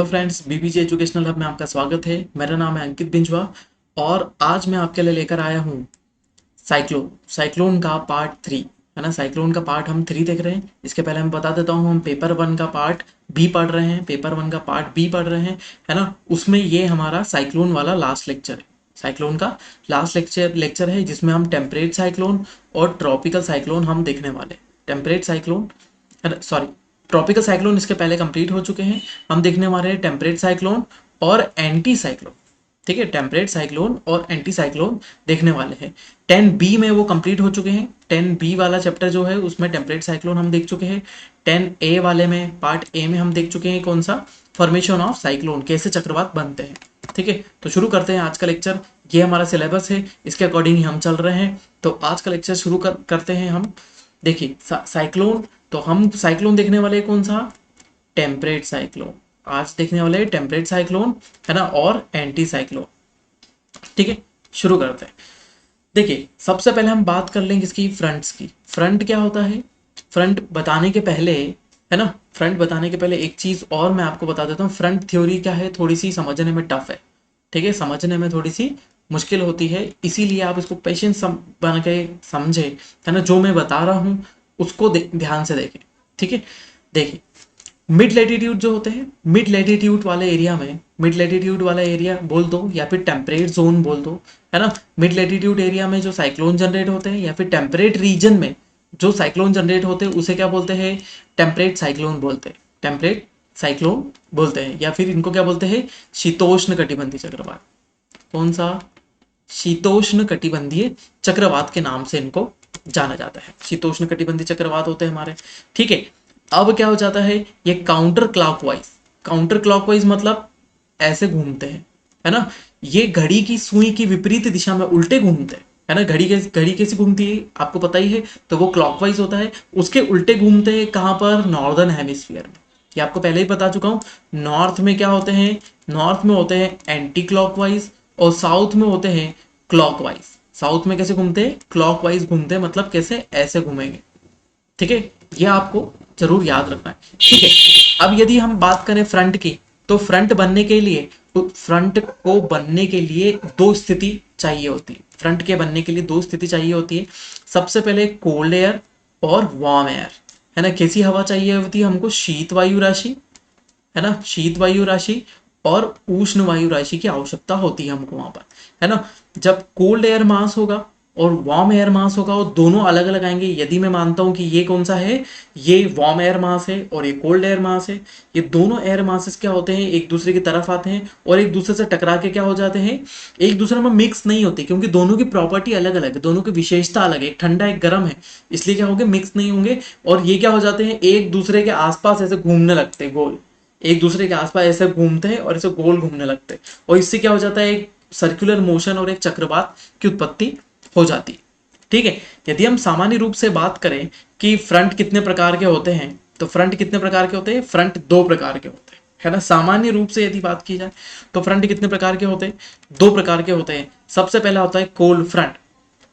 Friends, BBJ educational hub में आपका स्वागत है। मेरा नाम है अंकित बिंजवा और आज मैं आपके लिए लेकर आया हूँ साइक्लोन साइक्लोन का पार्ट 3। है ना, साइक्लोन का पार्ट हम 3 देख रहे हैं। इसके पहले मैं बता देता हूँ, हम पेपर 1 का पार्ट बी पढ़ रहे हैं, पेपर 1 का पार्ट बी पढ़ रहे हैं। है ना, उसमें ये हमारा साइक्लोन वाला लास्ट लेक्चर है। साइक्लोन का लास्ट लेक्चर है जिसमें हम टेम्परेट साइक्लोन और ट्रॉपिकल साइक्लोन हम देखने वाले। Temperate cyclone, sorry, tropical cyclone इसके पहले कंप्लीट हो चुके हैं। हम देखने वाले हैं टेम्परेट साइक्लोन और एंटी साइक्लोन। ठीक है, टेम्परेट साइक्लोन और एंटी साइक्लोन देखने वाले हैं। 10B में वो कंप्लीट हो चुके हैं। 10B वाला चैप्टर जो है उसमें टेम्परेट साइक्लोन हम देख चुके हैं। 10A वाले में, पार्ट ए में हम देख चुके हैं कौन सा, फॉर्मेशन ऑफ साइक्लोन, कैसे चक्रवात बनते हैं। ठीक है, तो शुरू करते हैं आज का लेक्चर। ये हमारा सिलेबस है, इसके अकॉर्डिंग ही हम चल रहे हैं। तो आज का लेक्चर शुरू करते हैं हम। देखिए साइक्लोन, तो हम साइक्लोन देखने वाले कौन सा, टेम्परेट साइक्लोन। आज देखने वाले टेम्परेट साइक्लोन, है ना, और एंटी साइक्लोन। ठीक है, शुरू करते हैं। देखिए सबसे पहले हम बात कर लेंगे इसकी फ्रंट्स की। फ्रंट क्या होता है, फ्रंट बताने के पहले, है ना, फ्रंट बताने के पहले एक चीज और मैं आपको बता देता हूँ। फ्रंट थ्योरी क्या है, थोड़ी सी समझने में टफ है। ठीक है, समझने में थोड़ी सी मुश्किल होती है, इसीलिए आप इसको पेशेंस बन के समझे, है ना, जो मैं बता रहा हूँ उसको ध्यान से देखें। ठीक है, देखिए मिड लेटीट्यूड जो होते हैं, मिड लेटीट्यूड वाले एरिया में, मिड लेटीट्यूड वाला एरिया बोल दो या फिर टेम्परेट जोन बोल दो, है ना। मिड लेटीट्यूड एरिया में जो साइक्लोन जनरेट होते हैं या फिर टेम्परेट रीजन में जो साइक्लोन जनरेट होते हैं उसे क्या बोलते हैं, टेम्परेट साइक्लोन बोलते हैं। टेम्परेट साइक्लोन बोलते हैं, या फिर इनको क्या बोलते हैं, शीतोष्ण कटिबंधीय चक्रवात। कौन सा, शीतोष्ण कटिबंधीय चक्रवात के नाम से इनको जाना जाता है। शीतोष्ण कटिबंधीय चक्रवात होते हैं हमारे। ठीक है, अब क्या हो जाता है, ये काउंटर क्लॉकवाइज, काउंटर क्लॉकवाइज मतलब ऐसे घूमते हैं, है ना। ये घड़ी की सुई की विपरीत दिशा में उल्टे घूमते हैं, है ना। घड़ी कैसे घूमती है आपको पता ही है, तो वो क्लॉकवाइज होता है। उसके उल्टे घूमते हैं कहाँ पर, नॉर्दर्न हेमिस्फीयर में। ये आपको पहले ही बता चुका हूँ। नॉर्थ में क्या होते हैं, नॉर्थ में होते हैं एंटी क्लॉकवाइज और साउथ में होते हैं क्लॉकवाइज। साउथ में कैसे घूमते हैं, क्लॉकवाइज घूमते हैं, मतलब कैसे, ऐसे घूमेंगे। ठीक है, ये आपको जरूर याद रखना है। ठीक है, अब यदि हम बात करें फ्रंट की, तो फ्रंट बनने के लिए, तो फ्रंट को बनने के लिए दो स्थिति चाहिए होती है। फ्रंट के बनने के लिए दो स्थिति चाहिए होती है। सबसे पहले कोल्ड एयर और वार्म एयर, है ना। कैसी हवा चाहिए होती है हमको, शीत वायु राशि, है ना, शीत वायु राशि और उष्ण वायु राशि की आवश्यकता होती है हमको वहां पर, है ना। जब कोल्ड एयर मास होगा और वार्म एयर मास होगा, और दोनों अलग अलग आएंगे। यदि मैं मानता हूं कि ये कौन सा है, ये वार्म एयर मास है और ये कोल्ड एयर मास है, ये दोनों एयर मासेस क्या होते हैं, एक दूसरे की तरफ आते हैं और एक दूसरे से टकरा के क्या हो जाते हैं, एक दूसरे में मिक्स नहीं होते, क्योंकि दोनों की प्रॉपर्टी अलग अलग है, दोनों की विशेषता अलग है। एक ठंडा एक गर्म है, इसलिए क्या होंगे, मिक्स नहीं होंगे। और ये क्या हो जाते हैं, एक दूसरे के आसपास ऐसे घूमने लगते हैं गोल, एक दूसरे के आसपास ऐसे घूमते हैं और ऐसे गोल घूमने लगते हैं। और इससे क्या हो जाता है, एक सर्कुलर मोशन और एक चक्रवात की उत्पत्ति हो जाती है। ठीक है, यदि हम सामान्य रूप से बात करें कि फ्रंट कितने प्रकार के होते हैं, तो फ्रंट कितने प्रकार के होते हैं, फ्रंट दो प्रकार के होते हैं, है ना। सामान्य रूप से यदि बात की जाए तो फ्रंट कितने प्रकार के होते हैं, दो प्रकार के होते हैं। सबसे पहला होता है कोल्ड फ्रंट।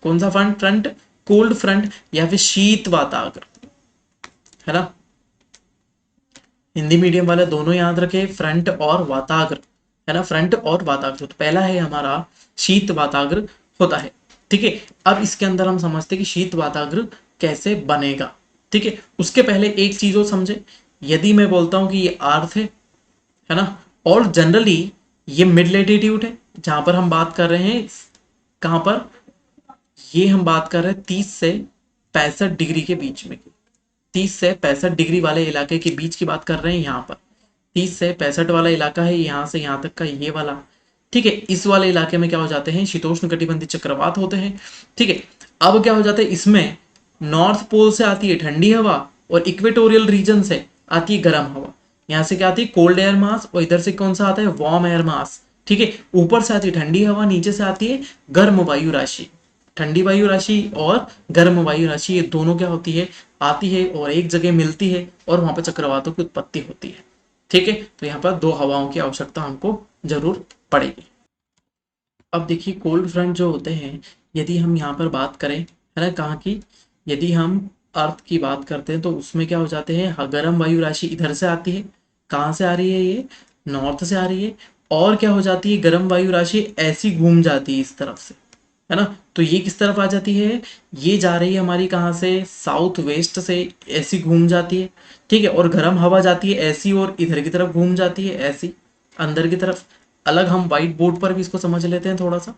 कौन सा फ्रंट, फ्रंट कोल्ड फ्रंट या फिर शीत वाताग्र, है ना। हिंदी मीडियम वाले दोनों याद रखे, फ्रंट और वाताग्र, है ना, फ्रंट और वाताग्र। तो पहला है हमारा शीत वाताग्र होता है। ठीक है, अब इसके अंदर हम समझते हैं कि शीत वाताग्र कैसे बनेगा। ठीक है, उसके पहले एक चीज और समझे। यदि मैं बोलता हूं कि ये अर्थ है ना, और जनरली ये मिड लेटीट्यूड है, जहां पर हम बात कर रहे हैं, कहां पर, ये हम बात कर रहे हैं 30 से 65 डिग्री के बीच में, 30 से 65 डिग्री वाले इलाके के बीच की बात कर रहे हैं यहाँ पर। 30 से 65 वाला इलाका है, यहाँ से यहाँ तक का ये वाला। ठीक है, इस वाले इलाके में क्या हो जाते हैं, शीतोष्ण कटिबंधीय चक्रवात होते हैं। ठीक है, अब क्या हो जाता है, इसमें नॉर्थ पोल से आती है ठंडी हवा और इक्वेटोरियल रीजन से आती है गर्म हवा। यहाँ से क्या आती है, कोल्ड एयर मास, और इधर से कौन सा आता है, वार्म एयर मास। ठीक है, ऊपर से आती है ठंडी हवा, नीचे से आती है गर्म वायु राशि। ठंडी वायु राशि और गर्म वायु राशि, ये दोनों क्या होती है, आती है और एक जगह मिलती है और वहां पर चक्रवातों की उत्पत्ति होती है। ठीक है, तो यहाँ पर दो हवाओं की आवश्यकता हमको जरूर पड़ेगी। अब देखिए कोल्ड फ्रंट जो होते हैं, यदि हम यहाँ पर बात करें, है ना, कहाँ की, यदि हम अर्थ की बात करते हैं तो उसमें क्या हो जाते हैं, गर्म वायु राशि इधर से आती है। कहाँ से आ रही है ये, नॉर्थ से आ रही है, और क्या हो जाती है, गर्म वायु राशि ऐसी घूम जाती है इस तरफ से, है ना। तो ये किस तरफ आ जाती है, ये जा रही है हमारी कहाँ से, साउथ वेस्ट से ऐसी घूम जाती है, ठीक है। और गर्म हवा जाती है ऐसी और इधर की तरफ घूम जाती है ऐसी, अंदर की तरफ। अलग हम व्हाइट बोर्ड पर भी इसको समझ लेते हैं थोड़ा सा।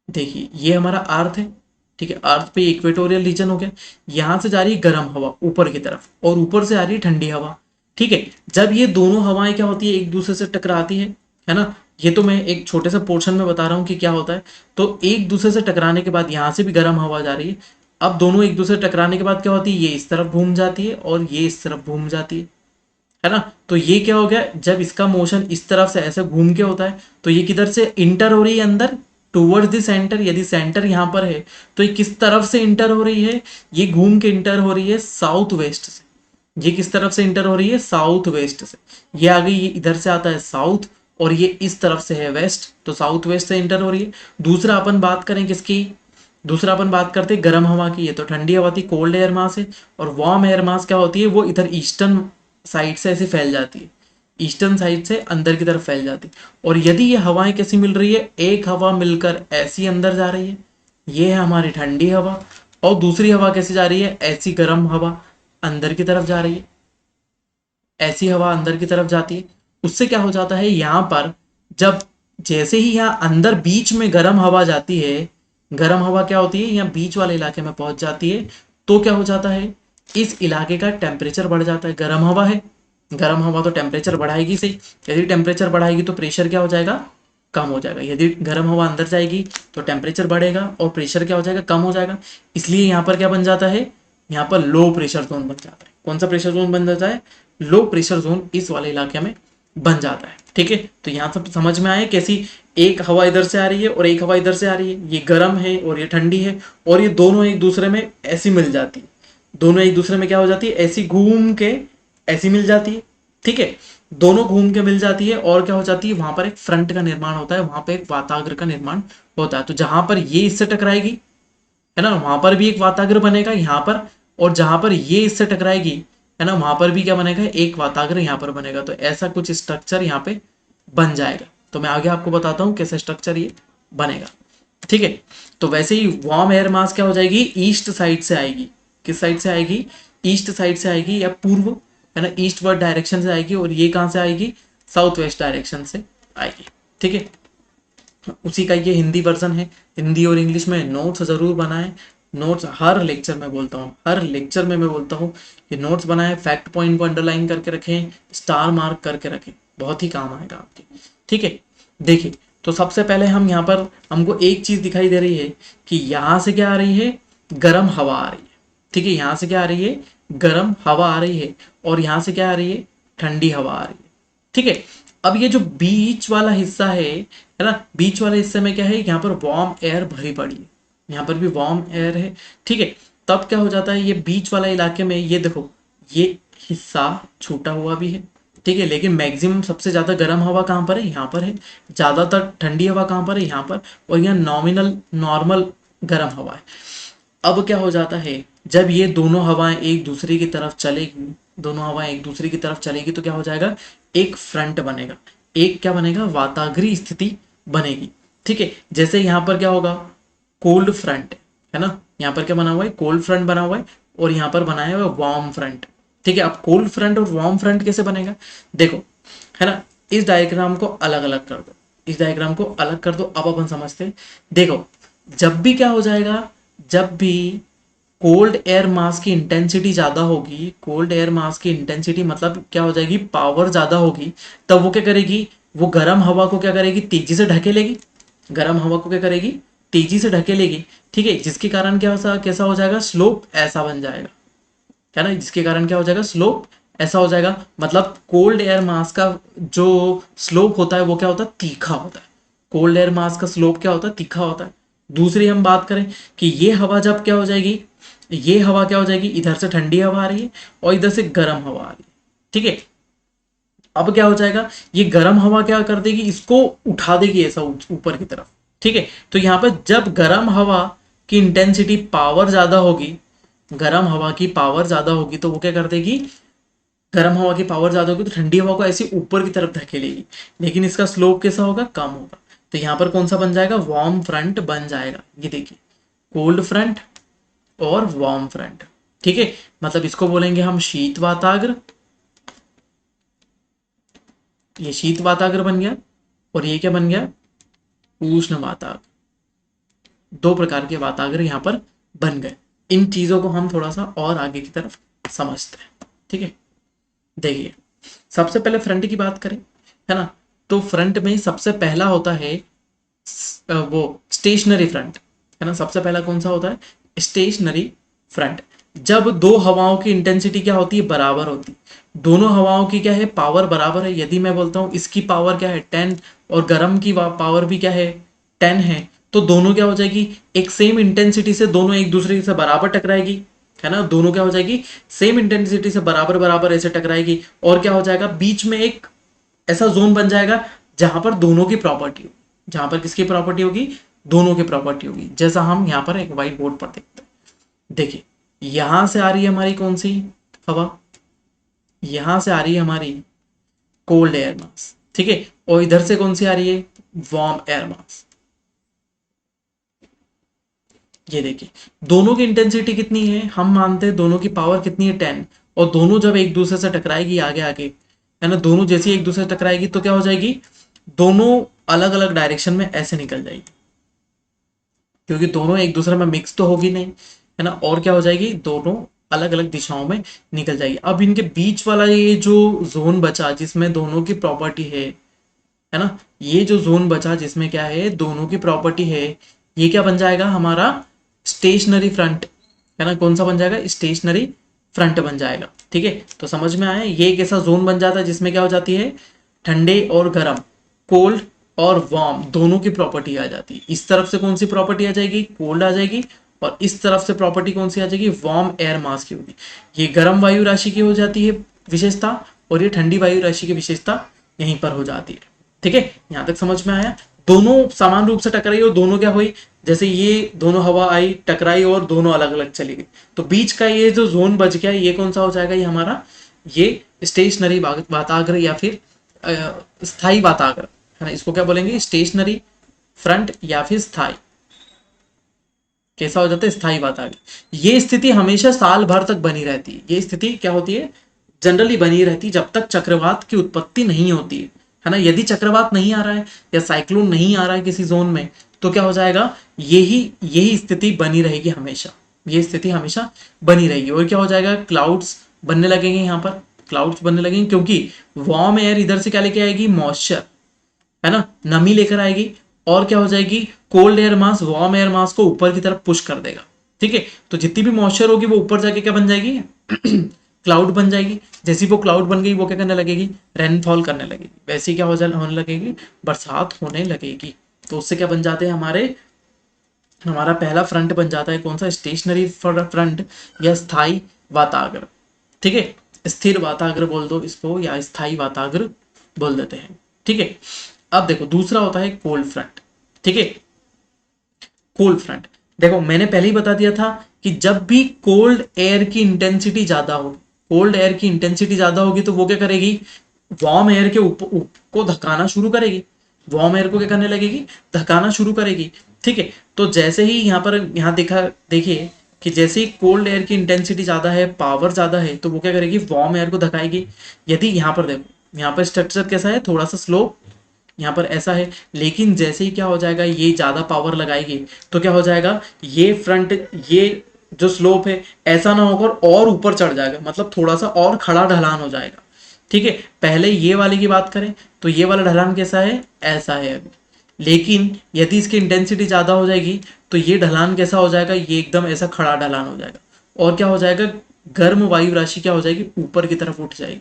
देखिए ये हमारा अर्थ है, ठीक है, अर्थ पे इक्वेटोरियल रीजन हो गया। यहाँ से जा रही है गर्म हवा ऊपर की तरफ, और ऊपर से आ रही है ठंडी हवा, ठीक है। जब ये दोनों हवाएं क्या होती है, एक दूसरे से टकराती है ना। ये तो मैं एक छोटे से पोर्शन में बता रहा हूँ कि क्या होता है। तो एक दूसरे से टकराने के बाद यहाँ से भी गर्म हवा जा रही है। अब दोनों एक दूसरे से टकराने के बाद क्या होती है, ये इस तरफ घूम जाती है और ये इस तरफ घूम जाती है ना। तो ये क्या हो गया, जब इसका मोशन इस तरफ से ऐसे घूम के होता है, तो ये किधर से इंटर हो रही है अंदर, टूवर्ड्स द सेंटर। यदि सेंटर यहाँ पर है तो ये किस तरफ से इंटर हो रही है, ये घूम के इंटर हो रही है साउथ वेस्ट से। ये किस तरफ से इंटर हो रही है, साउथ वेस्ट से। ये आ गई, ये इधर से आता है साउथ, और ये इस तरफ से है वेस्ट, तो साउथ वेस्ट से इंटर हो रही है। दूसरा अपन बात करें किसकी, दूसरा अपन बात करते हैं गर्म हवा की। ये तो ठंडी हवा थी, कोल्ड एयर मास है। और वार्म एयर मास क्या होती है, वो इधर ईस्टर्न साइड से ऐसे फैल जाती है, ईस्टर्न साइड से अंदर की तरफ फैल जाती है। और यदि ये हवाएं कैसी मिल रही है, एक हवा मिलकर ऐसी अंदर जा रही है, ये है हमारी ठंडी हवा। और दूसरी हवा कैसी जा रही है, ऐसी गर्म हवा अंदर की तरफ जा रही है, ऐसी हवा अंदर की तरफ जाती है। उससे क्या हो जाता है, यहाँ पर जब जैसे ही यहाँ अंदर बीच में गर्म हवा जाती है, गर्म हवा क्या होती है, यहाँ बीच वाले इलाके में पहुंच जाती है, तो क्या हो जाता है, इस इलाके का टेम्परेचर बढ़ जाता है। गर्म हवा है, गर्म हवा तो टेम्परेचर बढ़ाएगी सही। यदि टेम्परेचर बढ़ाएगी तो प्रेशर क्या हो जाएगा, कम हो जाएगा। यदि गर्म हवा अंदर जाएगी तो टेम्परेचर बढ़ेगा और प्रेशर क्या हो जाएगा, कम हो जाएगा। इसलिए यहाँ पर क्या बन जाता है, यहाँ पर लो प्रेशर जोन बन जाता है। कौन सा प्रेशर जोन बन जाता है, लो प्रेशर जोन इस वाले इलाके में बन जाता है, ठीक है। तो यहाँ सब समझ में आए कैसी, एक हवा इधर से आ रही है और एक हवा इधर से आ रही है, ये गर्म है और ये ठंडी है, और ये दोनों एक दूसरे में ऐसी मिल जाती है। दोनों एक दूसरे में क्या हो जाती है, ऐसी घूम के ऐसी मिल जाती है, ठीक है। दोनों घूम के मिल जाती है, और क्या हो जाती है, वहां पर एक फ्रंट का निर्माण होता है, वहां पर एक वाताग्र का निर्माण होता है। तो जहां पर ये इससे टकराएगी, है ना, वहां पर भी एक वाताग्र बनेगा यहाँ पर, और जहां पर ये इससे टकराएगी, है ना, वहां पर भी क्या बनेगा, एक वाताग्र यहाँ पर बनेगा। तो ऐसा कुछ स्ट्रक्चर यहाँ पे बन जाएगा। तो मैं आगे आपको बताता हूँ कैसे स्ट्रक्चर ये बनेगा, ठीक है। तो वैसे ही वार्म एयर मास क्या हो जाएगी, ईस्ट साइड से आएगी। किस साइड से आएगी, ईस्ट साइड से आएगी, या पूर्व, है ना, ईस्ट वर्ड डायरेक्शन से आएगी। और ये कहाँ से आएगी, साउथ वेस्ट डायरेक्शन से आएगी, ठीक है। उसी का ये हिंदी वर्जन है। हिंदी और इंग्लिश में नोट्स ज़रूर बनाएं। नोट्स हर लेक्चर में बोलता हूँ, हर लेक्चर में मैं बोलता हूँ कि नोट्स बनाएं, फैक्ट पॉइंट को अंडरलाइन करके रखें, स्टार मार्क करके रखें, बहुत ही काम आएगा आपके, ठीक है। देखिए, तो सबसे पहले हम यहाँ पर, हमको एक चीज़ दिखाई दे रही है कि यहाँ से क्या आ रही है, गर्म हवा आ रही है, ठीक है। यहाँ से क्या आ रही है, गर्म हवा आ रही है, और यहाँ से क्या आ रही है, ठंडी हवा आ रही है, ठीक है। अब ये जो बीच वाला हिस्सा है ना, बीच वाले हिस्से में क्या है, यहाँ पर वार्म एयर भरी पड़ी है, यहाँ पर भी वार्म एयर है, ठीक है। तब क्या हो जाता है, ये बीच वाला इलाके में, ये देखो, ये हिस्सा छूटा हुआ भी है, ठीक है। लेकिन मैक्सिमम सबसे ज्यादा गर्म हवा कहाँ पर है, यहाँ पर है। ज्यादातर ठंडी हवा कहाँ पर है, यहाँ पर। और यहाँ नॉमिनल नॉर्मल गर्म हवा है। अब क्या हो जाता है, जब ये दोनों हवाएं एक दूसरे की तरफ चलेगी, दोनों हवाएं एक दूसरे की तरफ चलेगी, तो क्या हो जाएगा, एक फ्रंट बनेगा, एक क्या बनेगा, वाताग्री स्थिति बनेगी, ठीक है। जैसे यहाँ पर क्या होगा, कोल्ड फ्रंट, है ना, यहाँ पर क्या बना हुआ है, कोल्ड फ्रंट बना हुआ है, और यहाँ पर बनाया हुआ है वार्म फ्रंट, ठीक है। अब कोल्ड फ्रंट और वार्म फ्रंट कैसे बनेगा, देखो, है ना, इस डायग्राम को अलग अलग कर दो, इस डायग्राम को अलग कर दो। अब अपन समझते हैं, देखो, जब भी क्या हो जाएगा, जब भी कोल्ड एयर मास की इंटेंसिटी ज्यादा होगी, कोल्ड एयर मास की इंटेंसिटी मतलब क्या हो जाएगी, पावर ज्यादा होगी, तब वो क्या करेगी, वो गर्म हवा को क्या करेगी, तेजी से ढकेलेगी। गर्म हवा को क्या करेगी, तेजी से ढकेलेगी, ठीक है। जिसके कारण क्या हो, कैसा हो जाएगा, स्लोप ऐसा बन जाएगा, है ना। जिसके कारण क्या हो जाएगा, स्लोप ऐसा हो जाएगा। मतलब कोल्ड एयर मास का जो स्लोप होता है वो क्या होता है, तीखा होता है। कोल्ड एयर मास का स्लोप क्या होता है, तीखा होता है। दूसरी हम बात करें कि ये हवा जब क्या हो जाएगी, ये हवा क्या हो जाएगी, इधर से ठंडी हवा आ रही है और इधर से गर्म हवा आ रही है, ठीक है। अब क्या हो जाएगा, ये गर्म हवा क्या कर देगी, इसको उठा देगी ऐसा ऊपर की तरफ, ठीक है। तो यहाँ पर जब गर्म हवा की इंटेंसिटी पावर ज्यादा होगी, गर्म हवा की पावर ज्यादा होगी, तो वो क्या कर देगी, गर्म हवा की पावर ज्यादा होगी तो ठंडी हवा को ऐसे ऊपर की तरफ धकेलेगी, लेकिन इसका स्लोप कैसा होगा, कम होगा। तो यहाँ पर कौन सा बन जाएगा, वार्म फ्रंट बन जाएगा। ये देखिए, कोल्ड फ्रंट और वार्म फ्रंट। ठीक है, मतलब इसको बोलेंगे हम शीत वाताग्र, ये शीत वाताग्र बन गया, और ये क्या बन गया, उष्ण वाताग्र। दो प्रकार के वाताग्र यहाँ पर बन गए। इन चीजों को हम थोड़ा सा और आगे की तरफ समझते हैं। ठीक है, देखिए सबसे पहले फ्रंट की बात करें, है ना, तो फ्रंट में सबसे पहला होता है वो स्टेशनरी फ्रंट, है ना। सबसे पहला कौन सा होता है, स्टेशनरी फ्रंट। जब दो हवाओं की इंटेंसिटी क्या होती है, बराबर होती है। दोनों हवाओं की क्या है, पावर बराबर है। यदि मैं बोलता हूं इसकी पावर क्या है 10 और गर्म की पावर भी क्या है 10 है, तो दोनों क्या हो जाएगी, एक सेम इंटेंसिटी से दोनों एक दूसरे से बराबर टकराएगी, है ना। दोनों क्या हो जाएगी, सेम इंटेंसिटी से बराबर बराबर ऐसे टकराएगी, और क्या हो जाएगा, बीच में एक ऐसा जोन बन जाएगा जहां पर दोनों की प्रॉपर्टी होगी। जहां पर किसकी प्रॉपर्टी होगी, दोनों की प्रॉपर्टी होगी। जैसा हम यहाँ पर एक व्हाइट बोर्ड पर देखते हैं। देखिए, यहां से आ रही है हमारी कौन सी हवा, यहां से आ रही है हमारी कोल्ड एयर मास, ठीक है, और इधर से कौन सी आ रही है, वार्म एयर मास। ये देखिए, दोनों की इंटेंसिटी कितनी है, हम मानते हैं दोनों की पावर कितनी है 10, और दोनों जब एक दूसरे से टकराएगी आगे आगे, है ना, दोनों जैसे एक दूसरे से टकराएगी तो क्या हो जाएगी, दोनों अलग अलग डायरेक्शन में ऐसे निकल जाएगी, क्योंकि दोनों एक दूसरे में मिक्स तो होगी नहीं, है ना। और क्या हो जाएगी, दोनों अलग अलग दिशाओं में निकल जाएगी। अब इनके बीच वाला ये जो जोन बचा जिसमें दोनों की प्रॉपर्टी है ना, ये जो जोन बचा जिसमें क्या है, दोनों की प्रॉपर्टी है, ये क्या बन जाएगा हमारा स्टेशनरी फ्रंट, है ना। कौन सा बन जाएगा, स्टेशनरी फ्रंट बन जाएगा। ठीक है, तो समझ में आया, ये एक ऐसा जोन बन जाता है जिसमें क्या हो जाती है, ठंडे और गर्म, कोल्ड और वार्म दोनों की प्रॉपर्टी आ जाती है। इस तरफ से कौन सी प्रॉपर्टी आ जाएगी, कोल्ड आ जाएगी, और इस तरफ से प्रॉपर्टी कौन सी आ जाएगी, वार्म एयर मास की होगी। ये गर्म वायु राशि की हो जाती है विशेषता, और ये ठंडी वायु राशि की विशेषता यहीं पर हो जाती है। ठीक है, यहां तक समझ में आया। दोनों समान रूप से टकराई और दोनों क्या हुई, जैसे ये दोनों हवा आई टकराई और दोनों अलग अलग चली गई, तो बीच का ये जो जोन बच गया ये कौन सा हो जाएगा, ये हमारा ये स्टेशनरी वाताग्र या फिर स्थाई वाताग्र, है ना। इसको क्या बोलेंगे, स्टेशनरी फ्रंट या फिर स्थाई। कैसा हो जाता है, स्थाई वाताग्र। ये स्थिति हमेशा साल भर तक बनी रहती है। ये स्थिति क्या होती है, जनरली बनी रहती है जब तक चक्रवात की उत्पत्ति नहीं होती है ना। यदि चक्रवात नहीं आ रहा है या साइक्लोन नहीं आ रहा है किसी जोन में, तो क्या हो जाएगा, यही यही स्थिति बनी रहेगी हमेशा। ये स्थिति हमेशा बनी रहेगी, और क्या हो जाएगा, क्लाउड्स बनने लगेंगे यहाँ पर, क्लाउड्स बनने लगेंगे, क्योंकि वार्म एयर इधर से क्या लेके आएगी, मॉइस्चर, है ना, नमी लेकर आएगी, और क्या हो जाएगी, cold air mass warm air mass को ऊपर की तरफ पुश कर देगा। ठीक है, तो जितनी भी मॉइस्चर होगी वो ऊपर जाके क्या बन जाएगी, क्लाउड बन जाएगी। जैसी वो क्लाउड बन गई वो क्या करने लगेगी, रेनफॉल करने लगेगी। वैसे ही क्या होने लगेगी, बरसात होने लगेगी। तो उससे क्या बन जाते हैं हमारे, हमारा पहला फ्रंट बन जाता है कौन सा, स्टेशनरी फ्रंट या स्थाई वाताग्र। ठीक है, स्थिर वाताग्र बोल दो इसको, या स्थाई वाताग्र बोल देते हैं। ठीक है, अब देखो दूसरा होता है कोल्ड फ्रंट। ठीक है, कोल्ड फ्रंट, देखो मैंने पहले ही बता दिया था कि जब भी कोल्ड एयर की इंटेंसिटी ज्यादा हो, कोल्ड एयर की इंटेंसिटी ज्यादा होगी तो वो क्या करेगी, वार्म एयर के ऊपर को धकाना शुरू करेगी। वार्म एयर को क्या करने लगेगी, धकाना शुरू करेगी। ठीक है, तो जैसे ही यहाँ पर यहाँ देखा, देखिए कि जैसे ही कोल्ड एयर की इंटेंसिटी ज्यादा है, पावर ज्यादा है, तो वो क्या करेगी, वार्म एयर को धकाएगी। यदि यहाँ पर देखो, यहाँ पर स्ट्रक्चर कैसा है, थोड़ा सा स्लो, यहाँ पर ऐसा है, लेकिन जैसे ही क्या हो जाएगा, ये ज्यादा पावर लगाएगी, तो क्या हो जाएगा, ये फ्रंट, ये जो स्लोप है ऐसा ना होकर और ऊपर चढ़ जाएगा, मतलब थोड़ा सा और खड़ा ढलान हो जाएगा। ठीक है, पहले ये वाले की बात करें तो ये वाला ढलान कैसा है, ऐसा है अभी, लेकिन यदि इसकी इंटेंसिटी ज्यादा हो जाएगी तो ये ढलान कैसा हो जाएगा, ये एकदम ऐसा खड़ा ढलान हो जाएगा, और क्या हो जाएगा, गर्म वायु राशि क्या हो जाएगी, ऊपर की तरफ उठ जाएगी।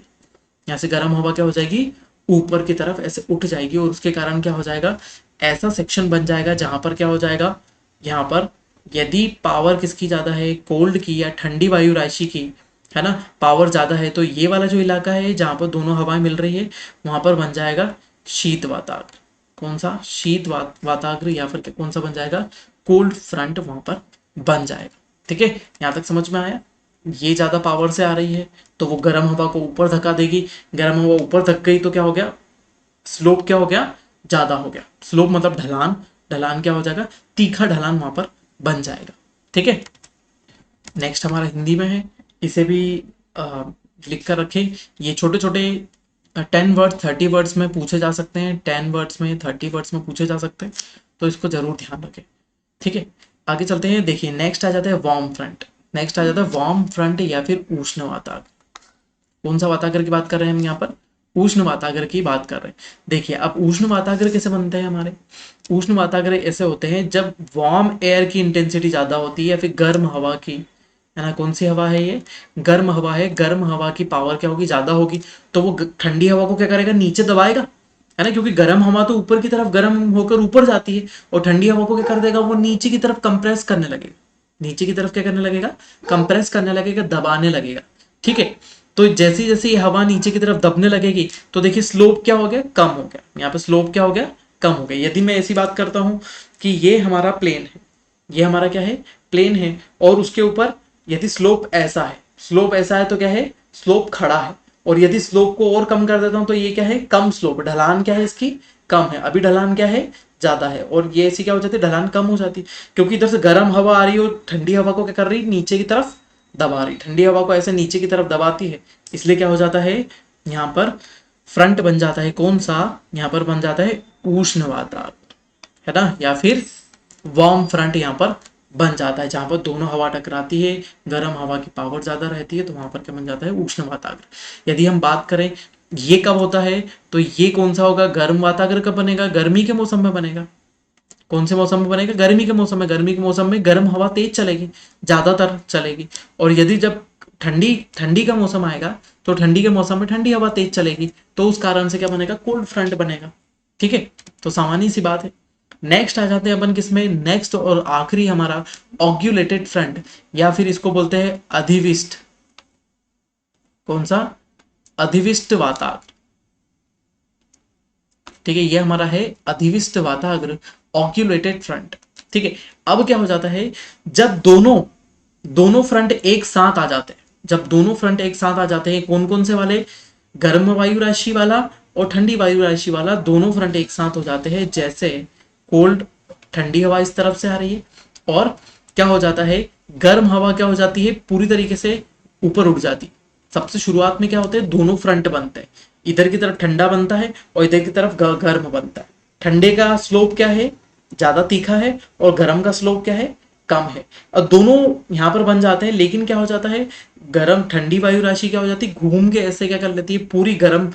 यहाँ से गर्म हवा क्या हो जाएगी, ऊपर की तरफ ऐसे उठ जाएगी, और उसके कारण क्या हो जाएगा, ऐसा सेक्शन बन जाएगा जहां पर क्या हो जाएगा, यहाँ पर यदि पावर किसकी ज्यादा है, कोल्ड की या ठंडी वायु राशि की, है ना, पावर ज्यादा है, तो ये वाला जो इलाका है जहां पर दोनों हवाएं मिल रही है वहां पर बन जाएगा शीत वाताग्र। कौन सा, शीत वाताग्र, या फिर कौन सा बन जाएगा, कोल्ड फ्रंट वहां पर बन जाएगा। ठीक है, यहां तक समझ में आया। ये ज़्यादा पावर से आ रही है तो वो गर्म हवा को ऊपर धक्का देगी, गर्म हवा ऊपर धक गई तो क्या हो गया, स्लोप क्या हो गया, ज़्यादा हो गया। स्लोप मतलब ढलान, ढलान क्या हो जाएगा, तीखा ढलान वहाँ पर बन जाएगा। ठीक है, नेक्स्ट हमारा हिंदी में है, इसे भी लिख कर रखें। ये छोटे छोटे 10 वर्ड 30 वर्ड्स में पूछे जा सकते हैं, 10 वर्ड्स में 30 वर्ड्स में पूछे जा सकते हैं, तो इसको जरूर ध्यान रखें। ठीक है, आगे चलते हैं। देखिए नेक्स्ट आ जाता है वार्म फ्रंट। नेक्स्ट आ जाता है वार्म फ्रंट या फिर उष्ण वातावरण। कौन सा वातागर की बात कर रहे हैं हम यहाँ पर, उष्ण वातागर की बात कर रहे हैं। देखिए अब उष्ण वातागर कैसे बनते हैं हमारे, उष्ण वातागर ऐसे होते हैं जब वार्म एयर की इंटेंसिटी ज्यादा होती है या फिर गर्म हवा की, है ना, कौन सी हवा है ये, गर्म हवा है, गर्म हवा की पावर क्या होगी, ज्यादा होगी, तो वो ठंडी हवा को क्या करेगा, नीचे दबाएगा, है ना, क्योंकि गर्म हवा तो ऊपर की तरफ गर्म होकर ऊपर जाती है, और ठंडी हवा को क्या कर देगा, वो नीचे की तरफ कंप्रेस करने लगेगा, नीचे की तरफ क्या करने लगेगा, कंप्रेस करने लगेगा, दबाने लगेगा। ठीक है, तो जैसे जैसे ये हवा नीचे की तरफ दबने लगेगी तो देखिए स्लोप क्या हो गया, कम हो गया, यहाँ पे स्लोप क्या हो गया, कम हो गया। यदि मैं ऐसी बात करता हूं कि ये हमारा प्लेन है, ये हमारा क्या है, प्लेन है, और उसके ऊपर यदि स्लोप ऐसा है, स्लोप ऐसा है तो क्या है, स्लोप खड़ा है, और यदि स्लोप को और कम कर देता हूं तो ये क्या है, कम स्लोप, ढलान क्या है इसकी, कम है। अभी ढलान क्या है, ज्यादा है, और ये ऐसी क्या हो जाती है, ढलान कम हो जाती है, क्योंकि इधर से गर्म हवा आ रही है और ठंडी हवा को क्या कर रही है, नीचे की तरफ दबा रही, ठंडी हवा को ऐसे नीचे की तरफ दबाती है, इसलिए क्या हो जाता है, यहाँ पर फ्रंट बन जाता है, कौन सा, यहाँ पर बन जाता है उष्ण वातावरण, है ना, या फिर वार्म फ्रंट यहाँ पर बन जाता है, जहां पर दोनों हवा टकराती है, गर्म हवा की पावर ज्यादा रहती है, तो वहां पर क्या बन जाता है, उष्ण वातावरण। यदि हम बात करें ये कब होता है, तो ये कौन सा होगा, गर्म वातावरण कब बनेगा, गर्मी के मौसम में बनेगा। कौन से मौसम में बनेगा, गर्मी के मौसम में, गर्मी के मौसम में गर्म हवा तेज चलेगी, ज्यादातर चलेगी, और यदि जब ठंडी ठंडी का मौसम आएगा तो ठंडी के मौसम में ठंडी हवा तेज चलेगी, तो उस कारण से क्या बनेगा, कोल्ड फ्रंट बनेगा। ठीक है, तो सामान्य सी बात है। नेक्स्ट आ जाते हैं अपन किसमें, नेक्स्ट और आखिरी हमारा ऑग्यूलेटेड फ्रंट, या फिर इसको बोलते हैं अधिविष्ट, कौन सा, अधिविष्ट वातावरण। ठीक है, ये हमारा है अधिविष्ट वाताग्र, ऑक्यूलेटेड फ्रंट। ठीक है, अब क्या हो जाता है, जब दोनों दोनों फ्रंट एक साथ आ जाते हैं, जब दोनों फ्रंट एक साथ आ जाते हैं, कौन कौन से वाले, गर्म वायु राशि वाला और ठंडी वायु राशि वाला, दोनों फ्रंट एक साथ हो जाते हैं, जैसे कोल्ड, ठंडी हवा इस तरफ से आ रही है, और क्या हो जाता है, गर्म हवा क्या हो जाती है, पूरी तरीके से ऊपर उठ जाती है। सबसे शुरुआत में क्या होते हैं, दोनों फ्रंट बनते हैं, इधर की तरफ ठंडा बनता है और इधर की तरफ गर्म बनता है। ठंडे का स्लोप क्या है, ज्यादा तीखा है, और गर्म का स्लोप क्या है, कम है, और दोनों यहाँ पर बन जाते हैं। लेकिन क्या हो जाता है, गर्म ठंडी वायु राशि क्या हो जाती है, घूम के ऐसे क्या कर लेती है, पूरी गर्म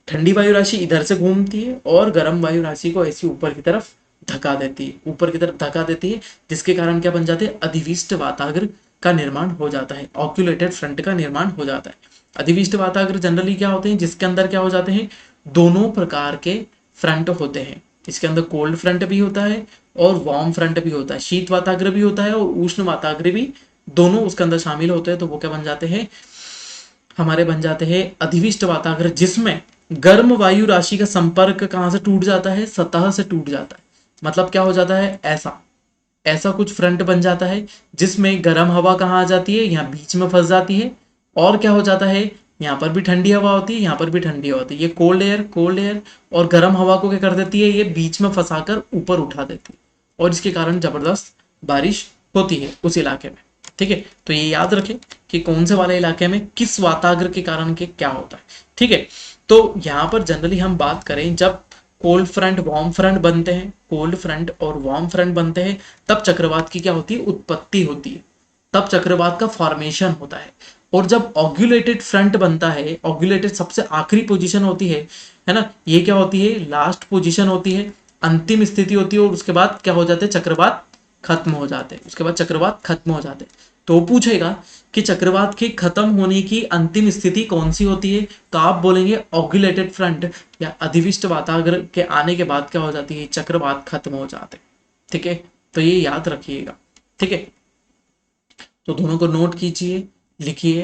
ठंडी वायु राशि इधर से घूमती है और गर्म वायु राशि को ऐसी ऊपर की तरफ धका देती है, ऊपर की तरफ धका देती है, जिसके कारण क्या बन जाते हैं, अधिविष्ट वाताग्र का निर्माण हो जाता है, ऑक्यूलेटेड फ्रंट का निर्माण हो जाता है। अधिविष्ट वाताग्र जनरली क्या होते हैं, जिसके अंदर क्या हो जाते हैं, दोनों प्रकार के फ्रंट होते हैं। इसके अंदर कोल्ड फ्रंट भी होता है और वार्म फ्रंट भी होता है, शीत वाताग्र भी होता है और उष्ण वाताग्र भी, दोनों उसके अंदर शामिल होते हैं। तो वो क्या बन जाते हैं, हमारे बन जाते हैं अधिविष्ट वाताग्र, जिसमें गर्म वायु राशि का संपर्क कहां से टूट जाता है, सतह से टूट जाता है। मतलब क्या हो जाता है, ऐसा ऐसा कुछ फ्रंट बन जाता है जिसमें गर्म हवा कहाँ आ जाती है, यहाँ बीच में फंस जाती है, और क्या हो जाता है, यहाँ पर भी ठंडी हवा होती है, यहाँ पर भी ठंडी हवा होती है, ये कोल्ड एयर और गर्म हवा को क्या कर देती है, ये बीच में फंसाकर ऊपर उठा देती है, और इसके कारण जबरदस्त बारिश होती है उस इलाके में। ठीक है, तो ये याद रखें कि कौन से वाले इलाके में किस वाताग्र के कारण के क्या होता है। ठीक है, तो यहाँ पर जनरली हम बात करें जब कोल्ड फ्रंट वार्म फ्रंट बनते हैं, कोल्ड फ्रंट और वार्म फ्रंट बनते हैं, तब चक्रवात की क्या होती है, उत्पत्ति होती है, तब चक्रवात का फॉर्मेशन होता है। और जब ऑग्यूलेटेड फ्रंट बनता है, ऑग्यूलेटेड सबसे आखिरी पोजीशन होती है ना, ये क्या होती है, लास्ट पोजीशन होती है, अंतिम स्थिति होती है, और उसके बाद क्या हो जाते हैं, चक्रवात खत्म हो जाते हैं, उसके बाद चक्रवात खत्म हो जाते हैं। तो पूछेगा कि चक्रवात के खत्म होने की अंतिम स्थिति कौन सी होती है, तो आप बोलेंगे ऑग्यूलेटेड फ्रंट या अधिविष्ट वाताग्र के आने के बाद क्या हो जाती है, चक्रवात खत्म हो जाते। ठीक है, तो ये याद रखिएगा। ठीक है, तो दोनों को नोट कीजिए, लिखिए,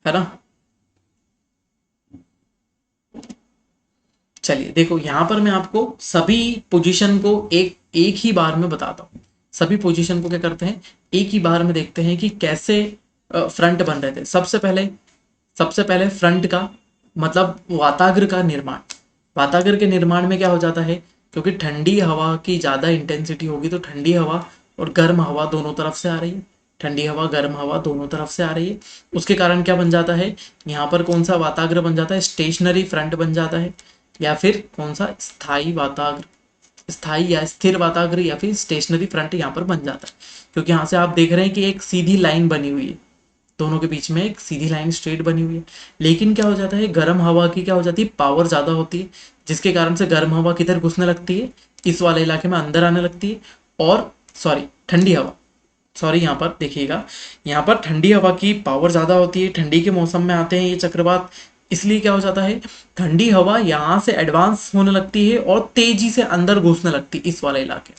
है ना। चलिए देखो, यहां पर मैं आपको सभी पोजीशन को एक एक ही बार में बताता हूं। सभी पोजीशन को क्या करते हैं, एक ही बार में देखते हैं कि कैसे फ्रंट बन रहे थे। सबसे पहले फ्रंट का मतलब वाताग्र का निर्माण। वाताग्र के निर्माण में क्या हो जाता है, क्योंकि ठंडी हवा की ज़्यादा इंटेंसिटी होगी तो ठंडी हवा और गर्म हवा दोनों तरफ से आ रही है, ठंडी हवा गर्म हवा दोनों तरफ से आ रही है। उसके कारण क्या बन जाता है, यहाँ पर कौन सा वाताग्र बन जाता है, स्टेशनरी फ्रंट बन जाता है, या फिर कौन सा स्थायी वाताग्र, स्थायी या स्थिर वाताग्र या फिर स्टेशनरी फ्रंट यहाँ पर बन जाता है। क्योंकि यहाँ से आप देख रहे हैं कि एक सीधी लाइन बनी हुई है, दोनों के बीच में एक सीधी लाइन स्ट्रेट बनी हुई है। लेकिन क्या हो जाता है, गर्म हवा की क्या हो जाती है, पावर ज़्यादा होती है, जिसके कारण से गर्म हवा किधर घुसने लगती है, इस वाले इलाके में अंदर आने लगती है। और सॉरी ठंडी हवा, सॉरी यहाँ पर देखिएगा, यहाँ पर ठंडी हवा की पावर ज़्यादा होती है, ठंडी के मौसम में आते हैं ये चक्रवात। इसलिए क्या हो जाता है, ठंडी हवा यहाँ से एडवांस होने लगती है और तेजी से अंदर घुसने लगती है इस वाले इलाके,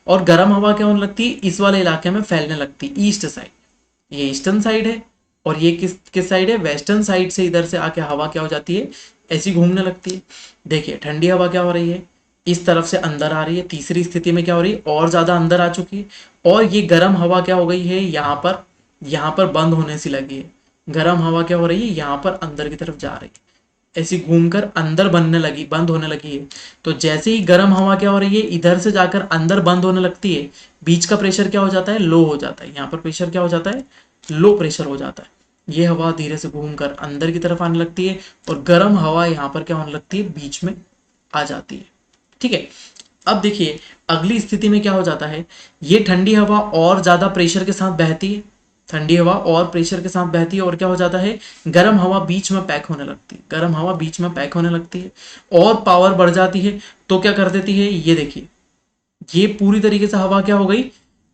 और गर्म हवा क्या होने लगती है, इस वाले इलाके में फैलने लगती है, ईस्ट साइड। ये ईस्टर्न साइड है और ये किस किस साइड है, वेस्टर्न साइड से इधर से आके हवा क्या हो जाती है, ऐसी घूमने लगती है। देखिए ठंडी हवा क्या हो रही है, इस तरफ से अंदर आ रही है, तीसरी स्थिति में क्या हो रही है, और ज़्यादा अंदर आ चुकी है। और ये गर्म हवा क्या हो गई है, यहाँ पर बंद होने सी लगी है। गर्म हवा क्या हो रही है, यहाँ पर अंदर की तरफ जा रही है, ऐसी घूमकर अंदर बनने लगी, बंद होने लगी है। तो जैसे ही गर्म हवा क्या हो रही है, इधर से जाकर अंदर बंद होने लगती है, बीच का प्रेशर क्या हो जाता है, लो हो जाता है। यहाँ पर प्रेशर क्या हो जाता है, लो प्रेशर हो जाता है। ये हवा धीरे से घूमकर अंदर की तरफ आने लगती है और गर्म हवा यहाँ पर क्या होने लगती है, बीच में आ जाती है। ठीक है, अब देखिए अगली स्थिति में क्या हो जाता है, ये ठंडी हवा और ज़्यादा प्रेशर के साथ बहती है, ठंडी हवा और प्रेशर के साथ बहती है, और क्या हो जाता है, गर्म हवा बीच में पैक होने लगती है, गर्म हवा बीच में पैक होने लगती है और पावर बढ़ जाती है। तो क्या कर देती है, ये देखिए, ये पूरी तरीके से हवा क्या हो गई,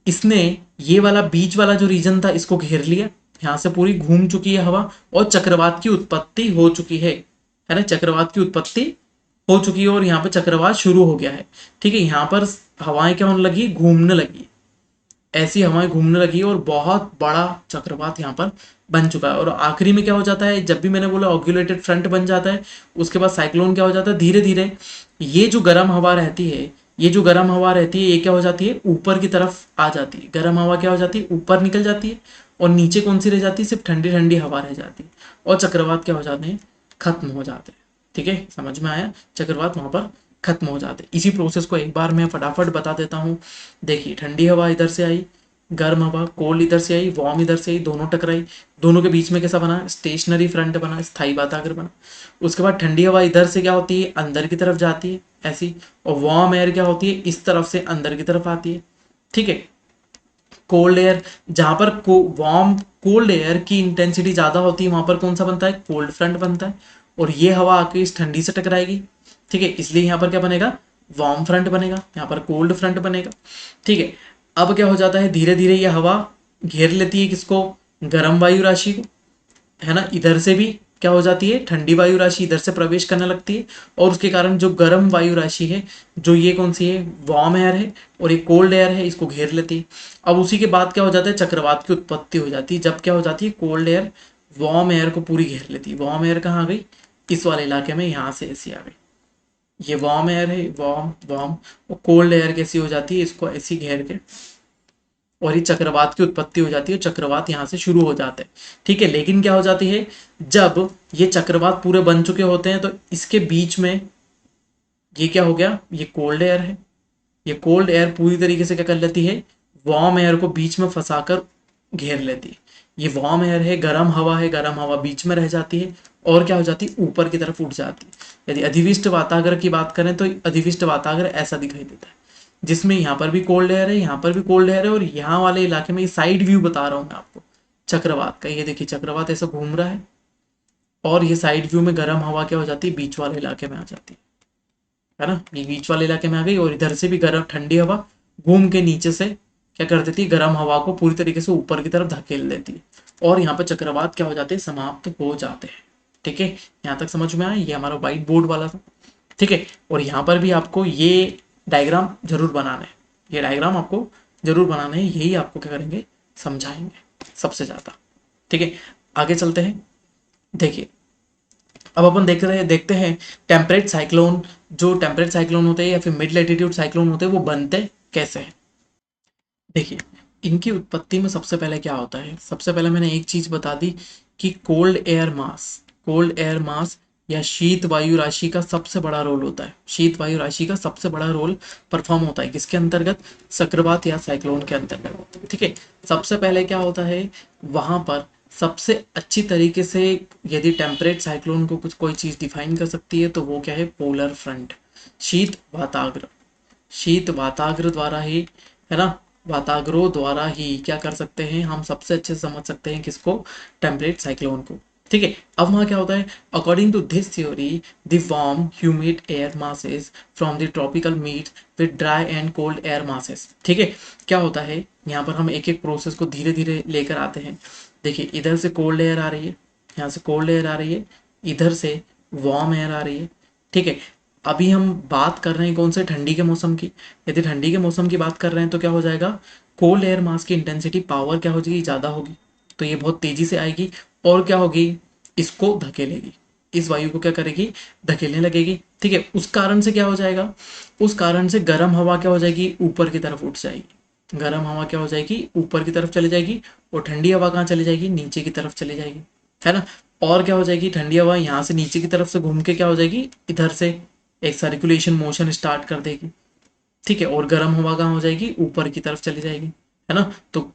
इसने ये वाला बीच वाला जो रीजन था इसको घेर लिया, यहाँ से पूरी घूम चुकी है हवा और चक्रवात की उत्पत्ति हो चुकी है ना, चक्रवात की उत्पत्ति हो चुकी है और यहाँ पे चक्रवात शुरू हो गया है। ठीक है, यहाँ पर हवाएं क्या होने लगी, घूमने लगी, ऐसी हवाएं घूमने लगी और बहुत बड़ा चक्रवात यहाँ पर बन चुका है। और आखिरी में क्या हो जाता है, जब भी मैंने बोला ऑक्यूलेटेड फ्रंट बन जाता है, उसके बाद साइक्लोन क्या हो जाता है, धीरे धीरे ये जो गर्म हवा रहती है, ये जो गर्म हवा रहती है ये क्या हो जाती है, ऊपर की तरफ आ जाती है। गर्म हवा क्या हो जाती है, ऊपर निकल जाती है और नीचे कौन सी रह जाती है, सिर्फ ठंडी ठंडी हवा रह जाती है और चक्रवात क्या हो जाते हैं, खत्म हो जाते हैं। ठीक है, समझ में आया, चक्रवात वहां पर खत्म हो जाते हैं। इसी प्रोसेस को एक बार मैं फटाफट बता देता हूँ। देखिए ठंडी हवा इधर से आई, गर्म हवा कोल्ड इधर से आई, वार्म इधर से आई, दोनों टकराई, दोनों के बीच में कैसा बना, स्टेशनरी फ्रंट बना, स्थायी वातावरण बना। उसके बाद ठंडी हवा इधर से क्या होती है, अंदर की तरफ जाती है ऐसी, और वार्म एयर क्या होती है, इस तरफ से अंदर की तरफ आती है। ठीक है, कोल्ड एयर, जहां पर वार्म कोल्ड एयर की इंटेंसिटी ज्यादा होती है वहां पर कौन सा बनता है, कोल्ड फ्रंट बनता है, और ये हवा आके इस ठंडी से टकराएगी। ठीक है, इसलिए यहाँ पर क्या बनेगा, वार्म फ्रंट बनेगा, यहाँ पर कोल्ड फ्रंट बनेगा। ठीक है, अब क्या हो जाता है, धीरे धीरे ये हवा घेर लेती है किसको, गर्म वायु राशि को, है ना, इधर से भी क्या हो जाती है, ठंडी वायु राशि इधर से प्रवेश करने लगती है, और उसके कारण जो गर्म वायु राशि है, जो ये कौन सी है, वार्म एयर है, और ये कोल्ड एयर है, इसको घेर लेती है। अब उसी के बाद क्या हो जाता है, चक्रवात की उत्पत्ति हो जाती है, जब क्या हो जाती है, कोल्ड एयर वार्म एयर को पूरी घेर लेती है। वार्म एयर कहाँ आ गई, इस वाले इलाके में, यहाँ से ऐसी आ गई, ये वार्म एयर है, वार्म वार्म, और कोल्ड एयर कैसी हो जाती है, इसको ऐसी घेर के, और ये चक्रवात की उत्पत्ति हो जाती है, चक्रवात यहाँ से शुरू हो जाते हैं। ठीक है, लेकिन क्या हो जाती है, जब ये चक्रवात पूरे बन चुके होते हैं तो इसके बीच में ये क्या हो गया, ये कोल्ड एयर है, ये कोल्ड एयर पूरी तरीके से क्या कर लेती है, वार्म एयर को बीच में फंसाकर घेर लेती है। ये वार्म एयर है, गर्म हवा है, गर्म हवा बीच में रह जाती है और क्या हो जाती है, ऊपर की तरफ उठ जाती है। यदि अधिविष्ट वाताग्र की बात करें तो अधिविष्ट वाताग्र ऐसा दिखाई देता है, जिसमें यहाँ पर भी कोल्ड एयर है, यहाँ पर भी कोल्ड एयर है, और यहाँ वाले इलाके में साइड व्यू बता रहा हूँ मैं आपको चक्रवात का। ये देखिए चक्रवात ऐसा घूम रहा है और ये साइड व्यू में गर्म हवा क्या हो जाती है, बीच वाले इलाके में आ जाती है ना, ये बीच वाले इलाके में आ गई, और इधर से भी गर्म ठंडी हवा घूम के नीचे से क्या कर देती है, गर्म हवा को पूरी तरीके से ऊपर की तरफ धकेल देती है, और यहाँ पर चक्रवात क्या हो जाते हैं, समाप्त हो जाते हैं। ठीक है, यहाँ तक समझ में आया, ये हमारा व्हाइट बोर्ड वाला था। ठीक है, और यहाँ पर भी आपको ये डायग्राम जरूर बनाना है, ये डायग्राम आपको जरूर बनाना है, यही आपको क्या करेंगे, समझाएंगे सबसे ज्यादा। ठीक है, आगे चलते हैं। देखिए अब अपन देखते हैं टेम्परेट साइक्लोन, जो टेम्परेट साइक्लोन होते हैं या फिर मिड लैटिट्यूड साइक्लोन होते हैं वो बनते कैसे हैं। देखिए इनकी उत्पत्ति में सबसे पहले क्या होता है, सबसे पहले मैंने एक चीज बता दी कि कोल्ड एयर मास या शीत वायु राशि का सबसे बड़ा रोल होता है। शीत वायु राशि का सबसे बड़ा रोल परफॉर्म होता है किसके अंतर्गत, चक्रवात या साइक्लोन के अंतर्गत। ठीक है, सबसे पहले क्या होता है वहां पर, सबसे अच्छी तरीके से यदि टेम्परेट साइक्लोन को कुछ कोई चीज डिफाइन कर सकती है तो वो क्या है, पोलर फ्रंट, शीत वाताग्र। शीत वाताग्र द्वारा ही, है ना, वाताग्रों द्वारा ही क्या कर सकते हैं हम, सबसे अच्छे से समझ सकते हैं किसको, टेम्परेट साइक्लोन को। ठीक है, अब वहां क्या होता है, according to this theory the warm humid air masses from the tropical meet with dry and cold air masses. ठीक है, क्या होता है यहाँ पर, हम एक एक प्रोसेस को धीरे धीरे लेकर आते हैं। देखिए, इधर से कोल्ड एयर आ रही है, यहाँ से कोल्ड एयर आ रही है, इधर से वार्म एयर आ रही है। ठीक है, अभी हम बात कर रहे हैं कौन से, ठंडी के मौसम की। यदि ठंडी के मौसम की बात कर रहे हैं तो क्या हो जाएगा, कोल्ड एयर मास की इंटेंसिटी पावर क्या हो जाएगी, ज़्यादा होगी, तो ये बहुत तेजी से आएगी और क्या होगी, इसको धकेलेगी, इस वायु को क्या करेगी, धकेलने लगेगी। ठीक है, उस कारण से क्या हो जाएगा, उस कारण से गर्म हवा क्या हो जाएगी, ऊपर की तरफ उठ जाएगी। गर्म हवा क्या हो जाएगी, ऊपर की तरफ चली जाएगी, और ठंडी हवा कहाँ चली जाएगी, नीचे की तरफ चली जाएगी, है ना। और क्या हो जाएगी, ठंडी हवा यहाँ से नीचे की तरफ से घूम के क्या हो जाएगी, इधर से एक सर्कुलेशन मोशन स्टार्ट कर देगी। ठीक है, और गर्म हवा कहाँ हो जाएगी, ऊपर की तरफ चली जाएगी, है ना। तो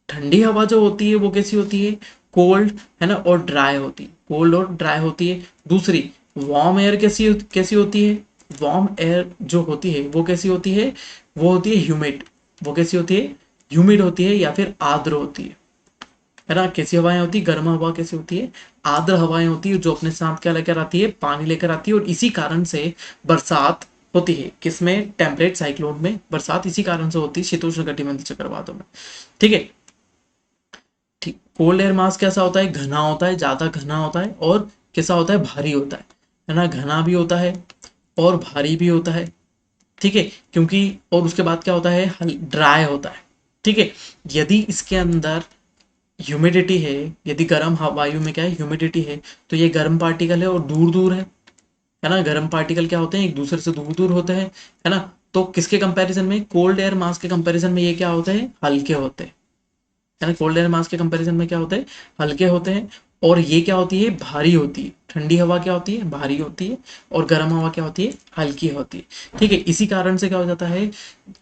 ठंडी हवा जो होती है वो कैसी होती है, कोल्ड, है ना, और ड्राई होती है, कोल्ड और ड्राई होती है। दूसरी, वार्म एयर कैसी कैसी होती है, वार्म एयर जो होती है वो कैसी होती है, वो होती है ह्यूमिड। वो कैसी होती है, ह्यूमिड होती है या फिर आर्द्र होती है ना। कैसी हवाएं होती है, गर्म हवा कैसी होती है, आर्द्र हवाएं होती है, जो अपने साथ क्या लेकर आती है, पानी लेकर आती है। और इसी कारण से बरसात होती है, किसमें, टेम्परेट साइक्लोन में बरसात इसी कारण से होती है, शीतोष्ण कटिबंधीय चक्रवातों में। ठीक है, ठीक, कोल्ड एयर मास कैसा होता है, घना होता है, ज्यादा घना होता है, और कैसा होता है, भारी होता है ना, घना भी होता है और भारी भी होता है। ठीक है, क्योंकि, और उसके बाद क्या होता है, ड्राई होता है। ठीक है, यदि इसके अंदर ह्यूमिडिटी है, यदि गर्म वायु में क्या है, ह्यूमिडिटी है, तो ये गर्म पार्टिकल है और दूर दूर है ना। गर्म पार्टिकल क्या होते हैं, एक दूसरे से दूर दूर होते हैं, है ना। तो किसके कंपैरिजन में, कोल्ड एयर मास के कंपैरिजन में ये क्या होते हैं, हल्के होते हैं, है ना। कोल्ड एयर मास के कंपैरिजन में क्या होते हैं, हल्के होते हैं। और ये क्या होती है, भारी होती है। ठंडी हवा क्या होती है, भारी होती है, और गर्म हवा क्या होती है, हल्की होती है। ठीक है, इसी कारण से क्या हो जाता है,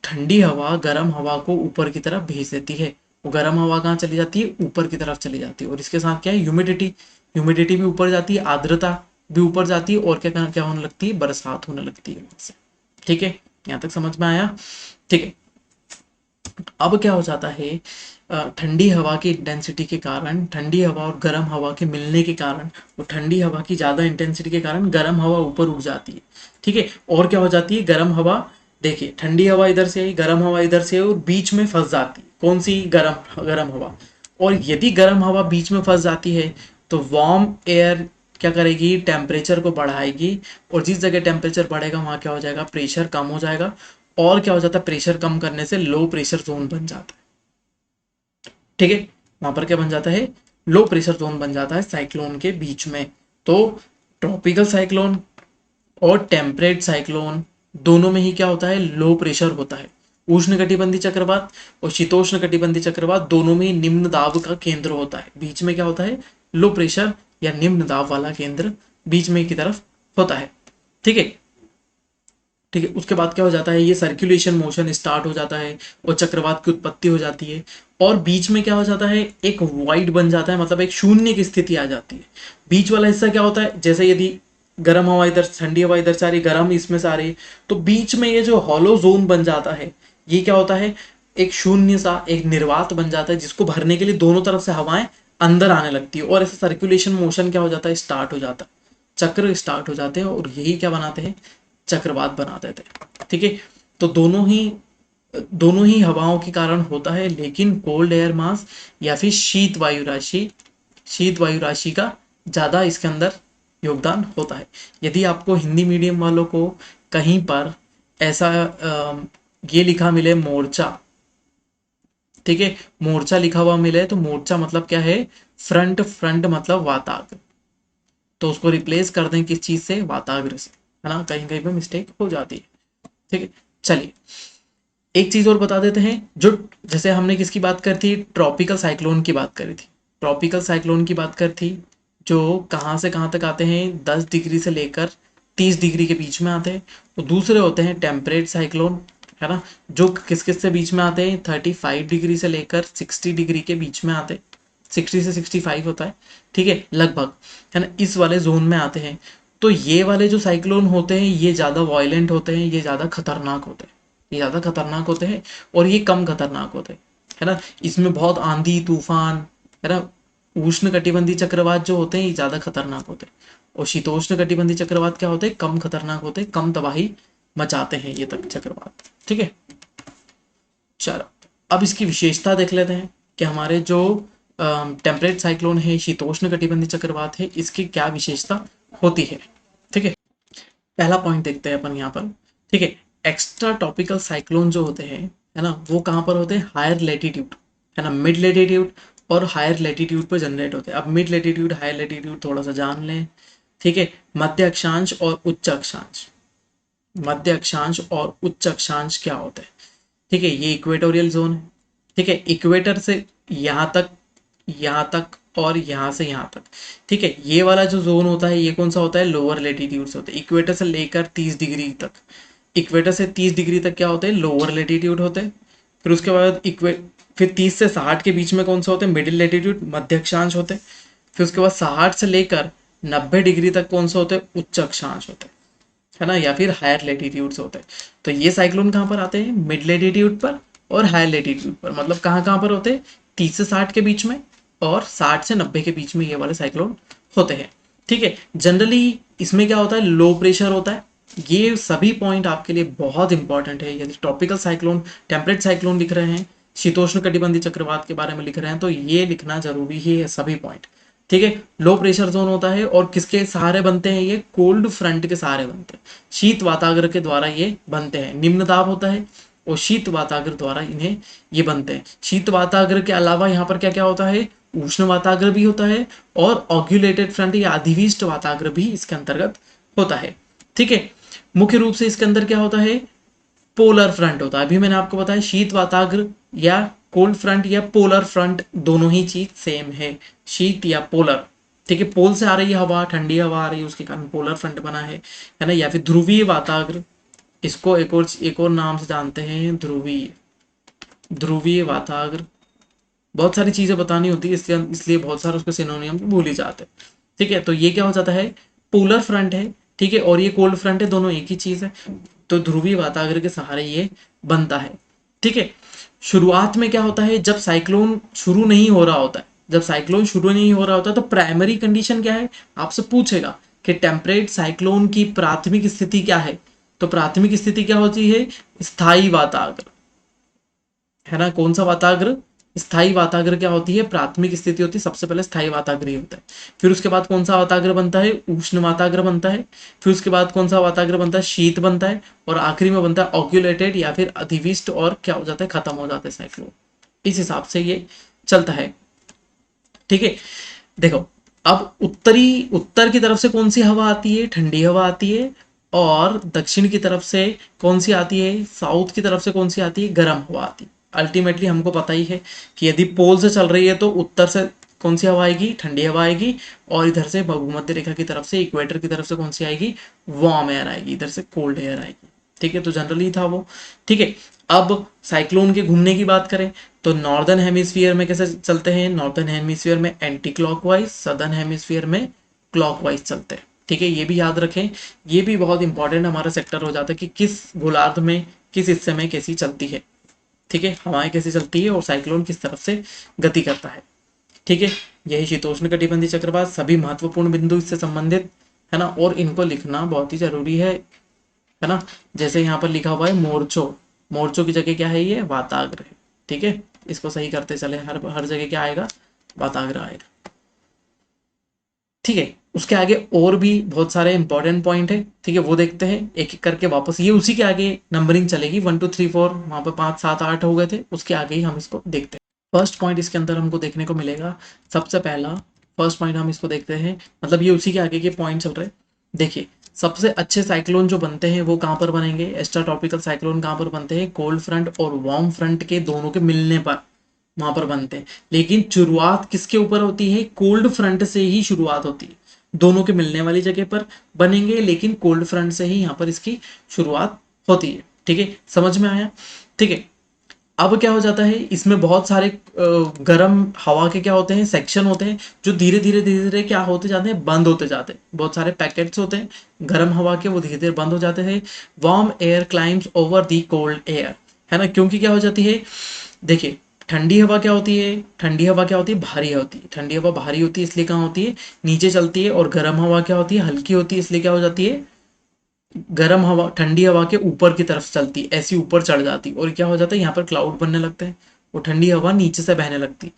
ठंडी हवा गर्म हवा को ऊपर की तरफ भेज देती है, वो गर्म हवा कहाँ चली जाती है, ऊपर की तरफ चली जाती है। और इसके साथ क्या है, ह्यूमिडिटी, ह्यूमिडिटी भी ऊपर जाती है, आर्द्रता भी ऊपर जाती है, और क्या क्या होने लगती है, बरसात होने लगती है वहां से। ठीक है, यहाँ तक समझ में आया। ठीक है, अब क्या हो जाता है, ठंडी हवा की इंटेंसिटी के कारण, ठंडी हवा और गर्म हवा के मिलने के कारण, और ठंडी हवा की ज़्यादा इंटेंसिटी के कारण गर्म हवा ऊपर उठ जाती है। ठीक है, और क्या हो जाती है, गर्म हवा, देखिए ठंडी हवा इधर से आई, गर्म हवा इधर से आई, और बीच में फंस जाती है, कौन सी, गर्म गर्म हवा। और यदि गर्म हवा बीच में फंस जाती है तो वार्म एयर क्या करेगी, टेम्परेचर को बढ़ाएगी, और जिस जगह टेम्परेचर बढ़ेगा वहाँ क्या हो जाएगा, प्रेशर कम हो जाएगा। और क्या हो जाता है, प्रेशर कम करने से लो प्रेशर जोन बन जाता है। ठीक है, वहां पर क्या बन जाता है, लो प्रेशर जोन बन जाता है साइक्लोन के बीच में। तो ट्रॉपिकल साइक्लोन और टेम्परेट साइक्लोन दोनों में ही क्या होता है, लो प्रेशर होता है। उष्ण कटिबंधीय चक्रवात और शीतोष्ण कटिबंधीय चक्रवात दोनों में ही निम्न दाब का केंद्र होता है, बीच में क्या होता है, लो प्रेशर या निम्न दाब वाला केंद्र बीच में की तरफ होता है। ठीक है, ठीक है, उसके बाद क्या हो जाता है, ये सर्कुलेशन मोशन स्टार्ट हो जाता है, और चक्रवात की उत्पत्ति हो जाती है। और बीच में क्या हो जाता है, एक वाइड बन जाता है, मतलब एक शून्य की स्थिति आ जाती है। बीच वाला हिस्सा क्या होता है, जैसे यदि गर्म हवा इधर, ठंडी हवा इधर से आ रही, गर्म इसमें से आ रही, तो बीच में ये जो हॉलो जोन बन जाता है, ये क्या होता है, एक शून्य सा एक निर्वात बन जाता है, जिसको भरने के लिए दोनों तरफ से हवाएं अंदर आने लगती है, और ऐसे सर्कुलेशन मोशन क्या हो जाता है, स्टार्ट हो जाता है, चक्र स्टार्ट हो जाते हैं, और यही क्या बनाते हैं, चक्रवात बना देते हैं। ठीक है, तो दोनों ही हवाओं के कारण होता है, लेकिन कोल्ड एयर मास या फिर शीत वायु राशि का ज्यादा इसके अंदर योगदान होता है। यदि आपको हिंदी मीडियम वालों को कहीं पर ऐसा ये लिखा मिले, मोर्चा, ठीक है, मोर्चा लिखा हुआ मिले, तो मोर्चा मतलब क्या है, फ्रंट, फ्रंट मतलब वाताग्र, तो उसको रिप्लेस कर दें किस चीज से, वाताग्र से, है ना। कहीं कहीं पे मिस्टेक हो जाती है। ठीक है, चलिए, एक चीज और बता देते हैं, जो जैसे हमने किसकी बात करी थी, ट्रॉपिकल साइक्लोन की बात करी थी। ट्रॉपिकल साइक्लोन की बात करी थी, जो कहाँ से कहाँ तक आते हैं, 10 डिग्री से लेकर 30 डिग्री के बीच में आते हैं। तो दूसरे होते हैं टेम्परेट साइक्लोन, है ना, जो किस किस से बीच में आते हैं, 35 डिग्री से लेकर 60 डिग्री के बीच में आते हैं। 60 से 65 होता है, ठीक है, लगभग, है ना, इस वाले जोन में आते हैं। तो ये वाले जो साइक्लोन होते हैं ये ज़्यादा वायलेंट होते हैं, ये ज़्यादा खतरनाक होते हैं, ये ज़्यादा खतरनाक होते हैं, और ये कम खतरनाक होते हैं, है ना। इसमें बहुत आंधी तूफान, है ना, उष्ण कटिबंधीय चक्रवात जो होते हैं ये ज़्यादा खतरनाक होते हैं, और शीतोष्ण कटिबंधीय चक्रवात क्या होते हैं, कम खतरनाक होते हैं, कम तबाही मचाते हैं ये तक चक्रवात, ठीक है। चलो, अब इसकी विशेषता देख लेते हैं कि हमारे जो टेम्परेट साइक्लोन है, शीतोष्ण कटिबंधीय चक्रवात है, इसकी क्या विशेषता होती है, ठीक है। पहला पॉइंट देखते हैं अपन यहाँ पर, ठीक है। एक्स्ट्रा टॉपिकल साइक्लोन जो होते हैं, है ना, वो कहाँ पर होते हैं, हायर लेटीट्यूड, है ना, मिड लेटीट्यूड और हायर लेटीट्यूड पर जनरेट होते हैं। अब मिड लेटीट्यूड हायर लेटीट्यूड थोड़ा सा जान लें, ठीक है। मध्य अक्षांश और उच्च अक्षांश, मध्य अक्षांश और उच्च अक्षांश क्या होते हैं, ठीक है, ये इक्वेटोरियल जोन है, ठीक है, इक्वेटर से यहाँ तक, यहाँ तक और यहाँ से यहाँ तक, ठीक है। ये वाला जो जोन होता है ये कौन सा होता है, लोअर लेटीट्यूड होते हैं, इक्वेटर से लेकर 30 डिग्री तक, इक्वेटर से 30 डिग्री तक क्या होते हैं, लोअर लेटीट्यूड होते हैं। फिर उसके बाद फिर 30 से 60 के बीच में कौन सा होते हैं, मिडिल लेटीट्यूड, मध्य अक्षांश होते हैं। फिर उसके बाद 60 से लेकर 90 डिग्री तक कौन सा होते हैं, उच्च अक्षांश होते हैं, है ना, या फिर हायर लेटीट्यूड्स होते हैं। तो ये साइक्लोन कहाँ पर आते हैं, मिड लेटीट्यूड पर और हायर लेटीट्यूड पर, मतलब कहाँ कहाँ पर होते हैं, 30 से 60 के बीच में और 60 से 90 के बीच में ये वाले साइक्लोन होते हैं, ठीक है। जनरली इसमें क्या होता है, लो प्रेशर होता है। ये सभी पॉइंट आपके लिए बहुत इंपॉर्टेंट है। यदि ट्रॉपिकल साइक्लोन, टेम्परेट साइक्लोन लिख रहे हैं, शीतोष्ण कटिबंधीय चक्रवात के बारे में लिख रहे हैं, तो ये लिखना जरूरी ही है सभी पॉइंट, ठीक है। लो प्रेशर जोन होता है और किसके सहारे बनते हैं, ये कोल्ड फ्रंट के सहारे बनते हैं, शीत वाताग्र के द्वारा ये बनते हैं। निम्न दाब होता है और शीत वाताग्र द्वारा इन्हें ये बनते हैं। शीत वाताग्र के अलावा यहाँ पर क्या क्या होता है, उष्ण वाताग्र भी होता है और ऑक्यूलेटेड फ्रंट या अधिविष्ट वाताग्र भी इसके अंतर्गत होता है, ठीक है। मुख्य रूप से इसके अंदर क्या होता है, पोलर फ्रंट होता है। अभी मैंने आपको बताया शीत वाताग्र या कोल्ड फ्रंट या पोलर फ्रंट दोनों ही चीज सेम है, शीत या पोलर, ठीक है। पोल से आ रही है हवा, ठंडी हवा आ रही है, उसके कारण पोलर फ्रंट बना है ना, या फिर ध्रुवीय वाताग्र, इसको एक और नाम से जानते हैं, ध्रुवीय, ध्रुवीय वाताग्र। बहुत सारी चीजें बतानी होती है, इसलिए इसलिए बहुत सारे उसके सिनोनियम भूल ही जाते हैं, ठीक है। तो ये क्या हो जाता है, पोलर फ्रंट है, ठीक है, और ये कोल्ड फ्रंट है, दोनों एक ही चीज है। तो ध्रुवीय वाताग्र के सहारे ये बनता है, ठीक है। शुरुआत में क्या होता है, जब साइक्लोन शुरू नहीं हो रहा होता है, जब साइक्लोन शुरू नहीं हो रहा होता है, तो प्राइमरी कंडीशन क्या है, आपसे पूछेगा कि टेम्परेट साइक्लोन की प्राथमिक स्थिति क्या है। तो प्राथमिक स्थिति क्या होती है, स्थायी वाताग्र, है ना। कौन सा वाताग्र, स्थायी वाताग्र क्या होती है, प्राथमिक स्थिति होती है, सबसे पहले स्थायी वाताग्र ही होता है। फिर उसके बाद कौन सा वाताग्र बनता है, उष्ण वाताग्र बनता है। फिर उसके बाद कौन सा वाताग्र बनता है, शीत बनता है। और आखिरी में बनता है ऑक्यूलेटेड या फिर अधिविष्ट, और क्या हो जाता है, खत्म हो जाता है साइक्लोन। इस हिसाब से ये चलता है, ठीक है। देखो, अब उत्तर की तरफ से कौन सी हवा आती है, ठंडी हवा आती है, और दक्षिण की तरफ से कौन सी आती है, साउथ की तरफ से कौन सी आती है, गर्म हवा आती है। अल्टीमेटली हमको पता ही है कि यदि पोल से चल रही है तो उत्तर से कौन सी हवा आएगी, ठंडी हवा आएगी, और इधर से भूमध्य रेखा की तरफ से, इक्वेटर की तरफ से कौन सी आएगी, वार्म एयर आएगी, इधर से कोल्ड एयर आएगी, ठीक है। तो जनरली था वो, ठीक है। अब साइक्लोन के घूमने की बात करें तो नॉर्दर्न हेमिस्फीयर में कैसे चलते हैं, नॉर्दर्न हेमिस्फीयर में एंटी क्लॉकवाइज, सदर्न हेमिस्फीयर में क्लॉकवाइज चलते हैं, ठीक है। ये भी याद रखें, ये भी बहुत इंपॉर्टेंट हमारा सेक्टर हो जाता है कि किस गोलार्ध में, किस हिस्से में कैसी चलती है, ठीक है, हवाएं कैसी चलती है और साइक्लोन किस तरफ से गति करता है, ठीक है। यही शीतोष्ण कटिबंधीय चक्रवात, सभी महत्वपूर्ण बिंदु इससे संबंधित, है ना, और इनको लिखना बहुत ही जरूरी है ना। जैसे यहाँ पर लिखा हुआ है मोर्चो, मोर्चो की जगह क्या है, ये वाताग्र है, ठीक है। इसको सही करते चले, हर हर जगह क्या आएगा, वाताग्र आएगा, ठीक है। उसके आगे और भी बहुत सारे इंपॉर्टेंट पॉइंट है, ठीक है, वो देखते हैं एक एक करके वापस। ये उसी के आगे नंबरिंग चलेगी, 1 2 3 4, वहां पर 5 7 8 हो गए थे, उसके आगे ही हम इसको देखते हैं। फर्स्ट पॉइंट इसके अंदर हमको देखने को मिलेगा, सबसे पहला फर्स्ट पॉइंट हम इसको देखते हैं, मतलब ये उसी के आगे के पॉइंट चल रहे हैं। देखिए, सबसे अच्छे साइक्लोन जो बनते हैं वो कहाँ पर बनेंगे, एक्स्ट्रा ट्रॉपिकल साइक्लोन कहाँ पर बनते हैं, कोल्ड फ्रंट और वार्म फ्रंट के दोनों के मिलने पर वहां पर बनते हैं। लेकिन शुरुआत किसके ऊपर होती है, कोल्ड फ्रंट से ही शुरुआत होती है। दोनों के मिलने वाली जगह पर बनेंगे, लेकिन कोल्ड फ्रंट से ही यहाँ पर इसकी शुरुआत होती है। ठीक है, समझ में आया। ठीक है, अब क्या हो जाता है, इसमें बहुत सारे गर्म हवा के क्या होते हैं, सेक्शन होते हैं, जो धीरे धीरे धीरे धीरे क्या होते जाते हैं, बंद होते जाते हैं। बहुत सारे पैकेट्स होते हैं गर्म हवा के, वो धीरे धीरे बंद हो जाते हैं। Warm air climbs over the cold air, है ना, क्योंकि क्या हो जाती है, देखिए, ठंडी हवा क्या होती है, ठंडी हवा क्या होती है, भारी होती है। ठंडी हवा भारी होती है इसलिए कहाँ होती है, नीचे चलती है। और गर्म हवा क्या होती है, हल्की होती है, इसलिए क्या हो जाती है, गर्म हवा ठंडी हवा के ऊपर की तरफ चलती, ऐसी ऊपर चढ़ जाती, और क्या हो जाता है, यहाँ पर क्लाउड बनने लगते हैं। वो ठंडी हवा नीचे से बहने लगती।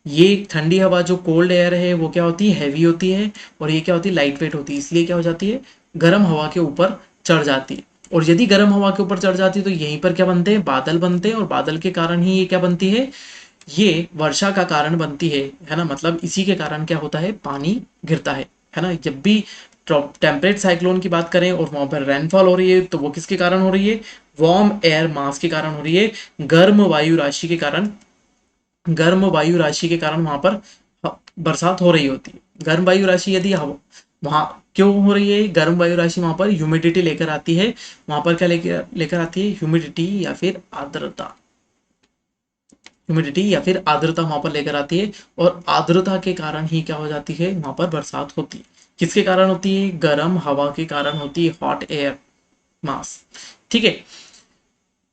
ये ठंडी हवा जो कोल्ड एयर है वो क्या होती है, हैवी होती है। और ये क्या होती है, लाइट वेट होती है, इसलिए क्या हो जाती है, गर्म हवा के ऊपर चढ़ जाती है। और यदि गर्म हवा के ऊपर चढ़ जाती है तो यहीं पर क्या बनते हैं, बादल बनते हैं। और बादल के कारण ही ये क्या बनती है, ये वर्षा का कारण बनती है ना। मतलब इसी के कारण क्या होता है, पानी गिरता है ना। जब भी टेम्परेट साइक्लोन की बात करें और वहां पर रेनफॉल हो रही है, तो वो किसके कारण हो रही है, वार्म एयर मास के कारण हो रही है, गर्म वायु राशि के कारण। गर्म वायु राशि के कारण वहां पर बरसात हो रही होती है। गर्म वायु राशि यदि वहां क्यों हो रही है, गर्म वायु राशि वहां पर ह्यूमिडिटी लेकर आती है। वहां पर क्या लेकर लेकर आती है, ह्यूमिडिटी या फिर आर्द्रता। ह्यूमिडिटी या फिर आर्द्रता वहां पर लेकर आती है। और आर्द्रता के कारण ही क्या हो जाती है, वहां पर बरसात होती है। किसके कारण होती है, गर्म हवा के कारण होती है, हॉट एयर मास। ठीक है,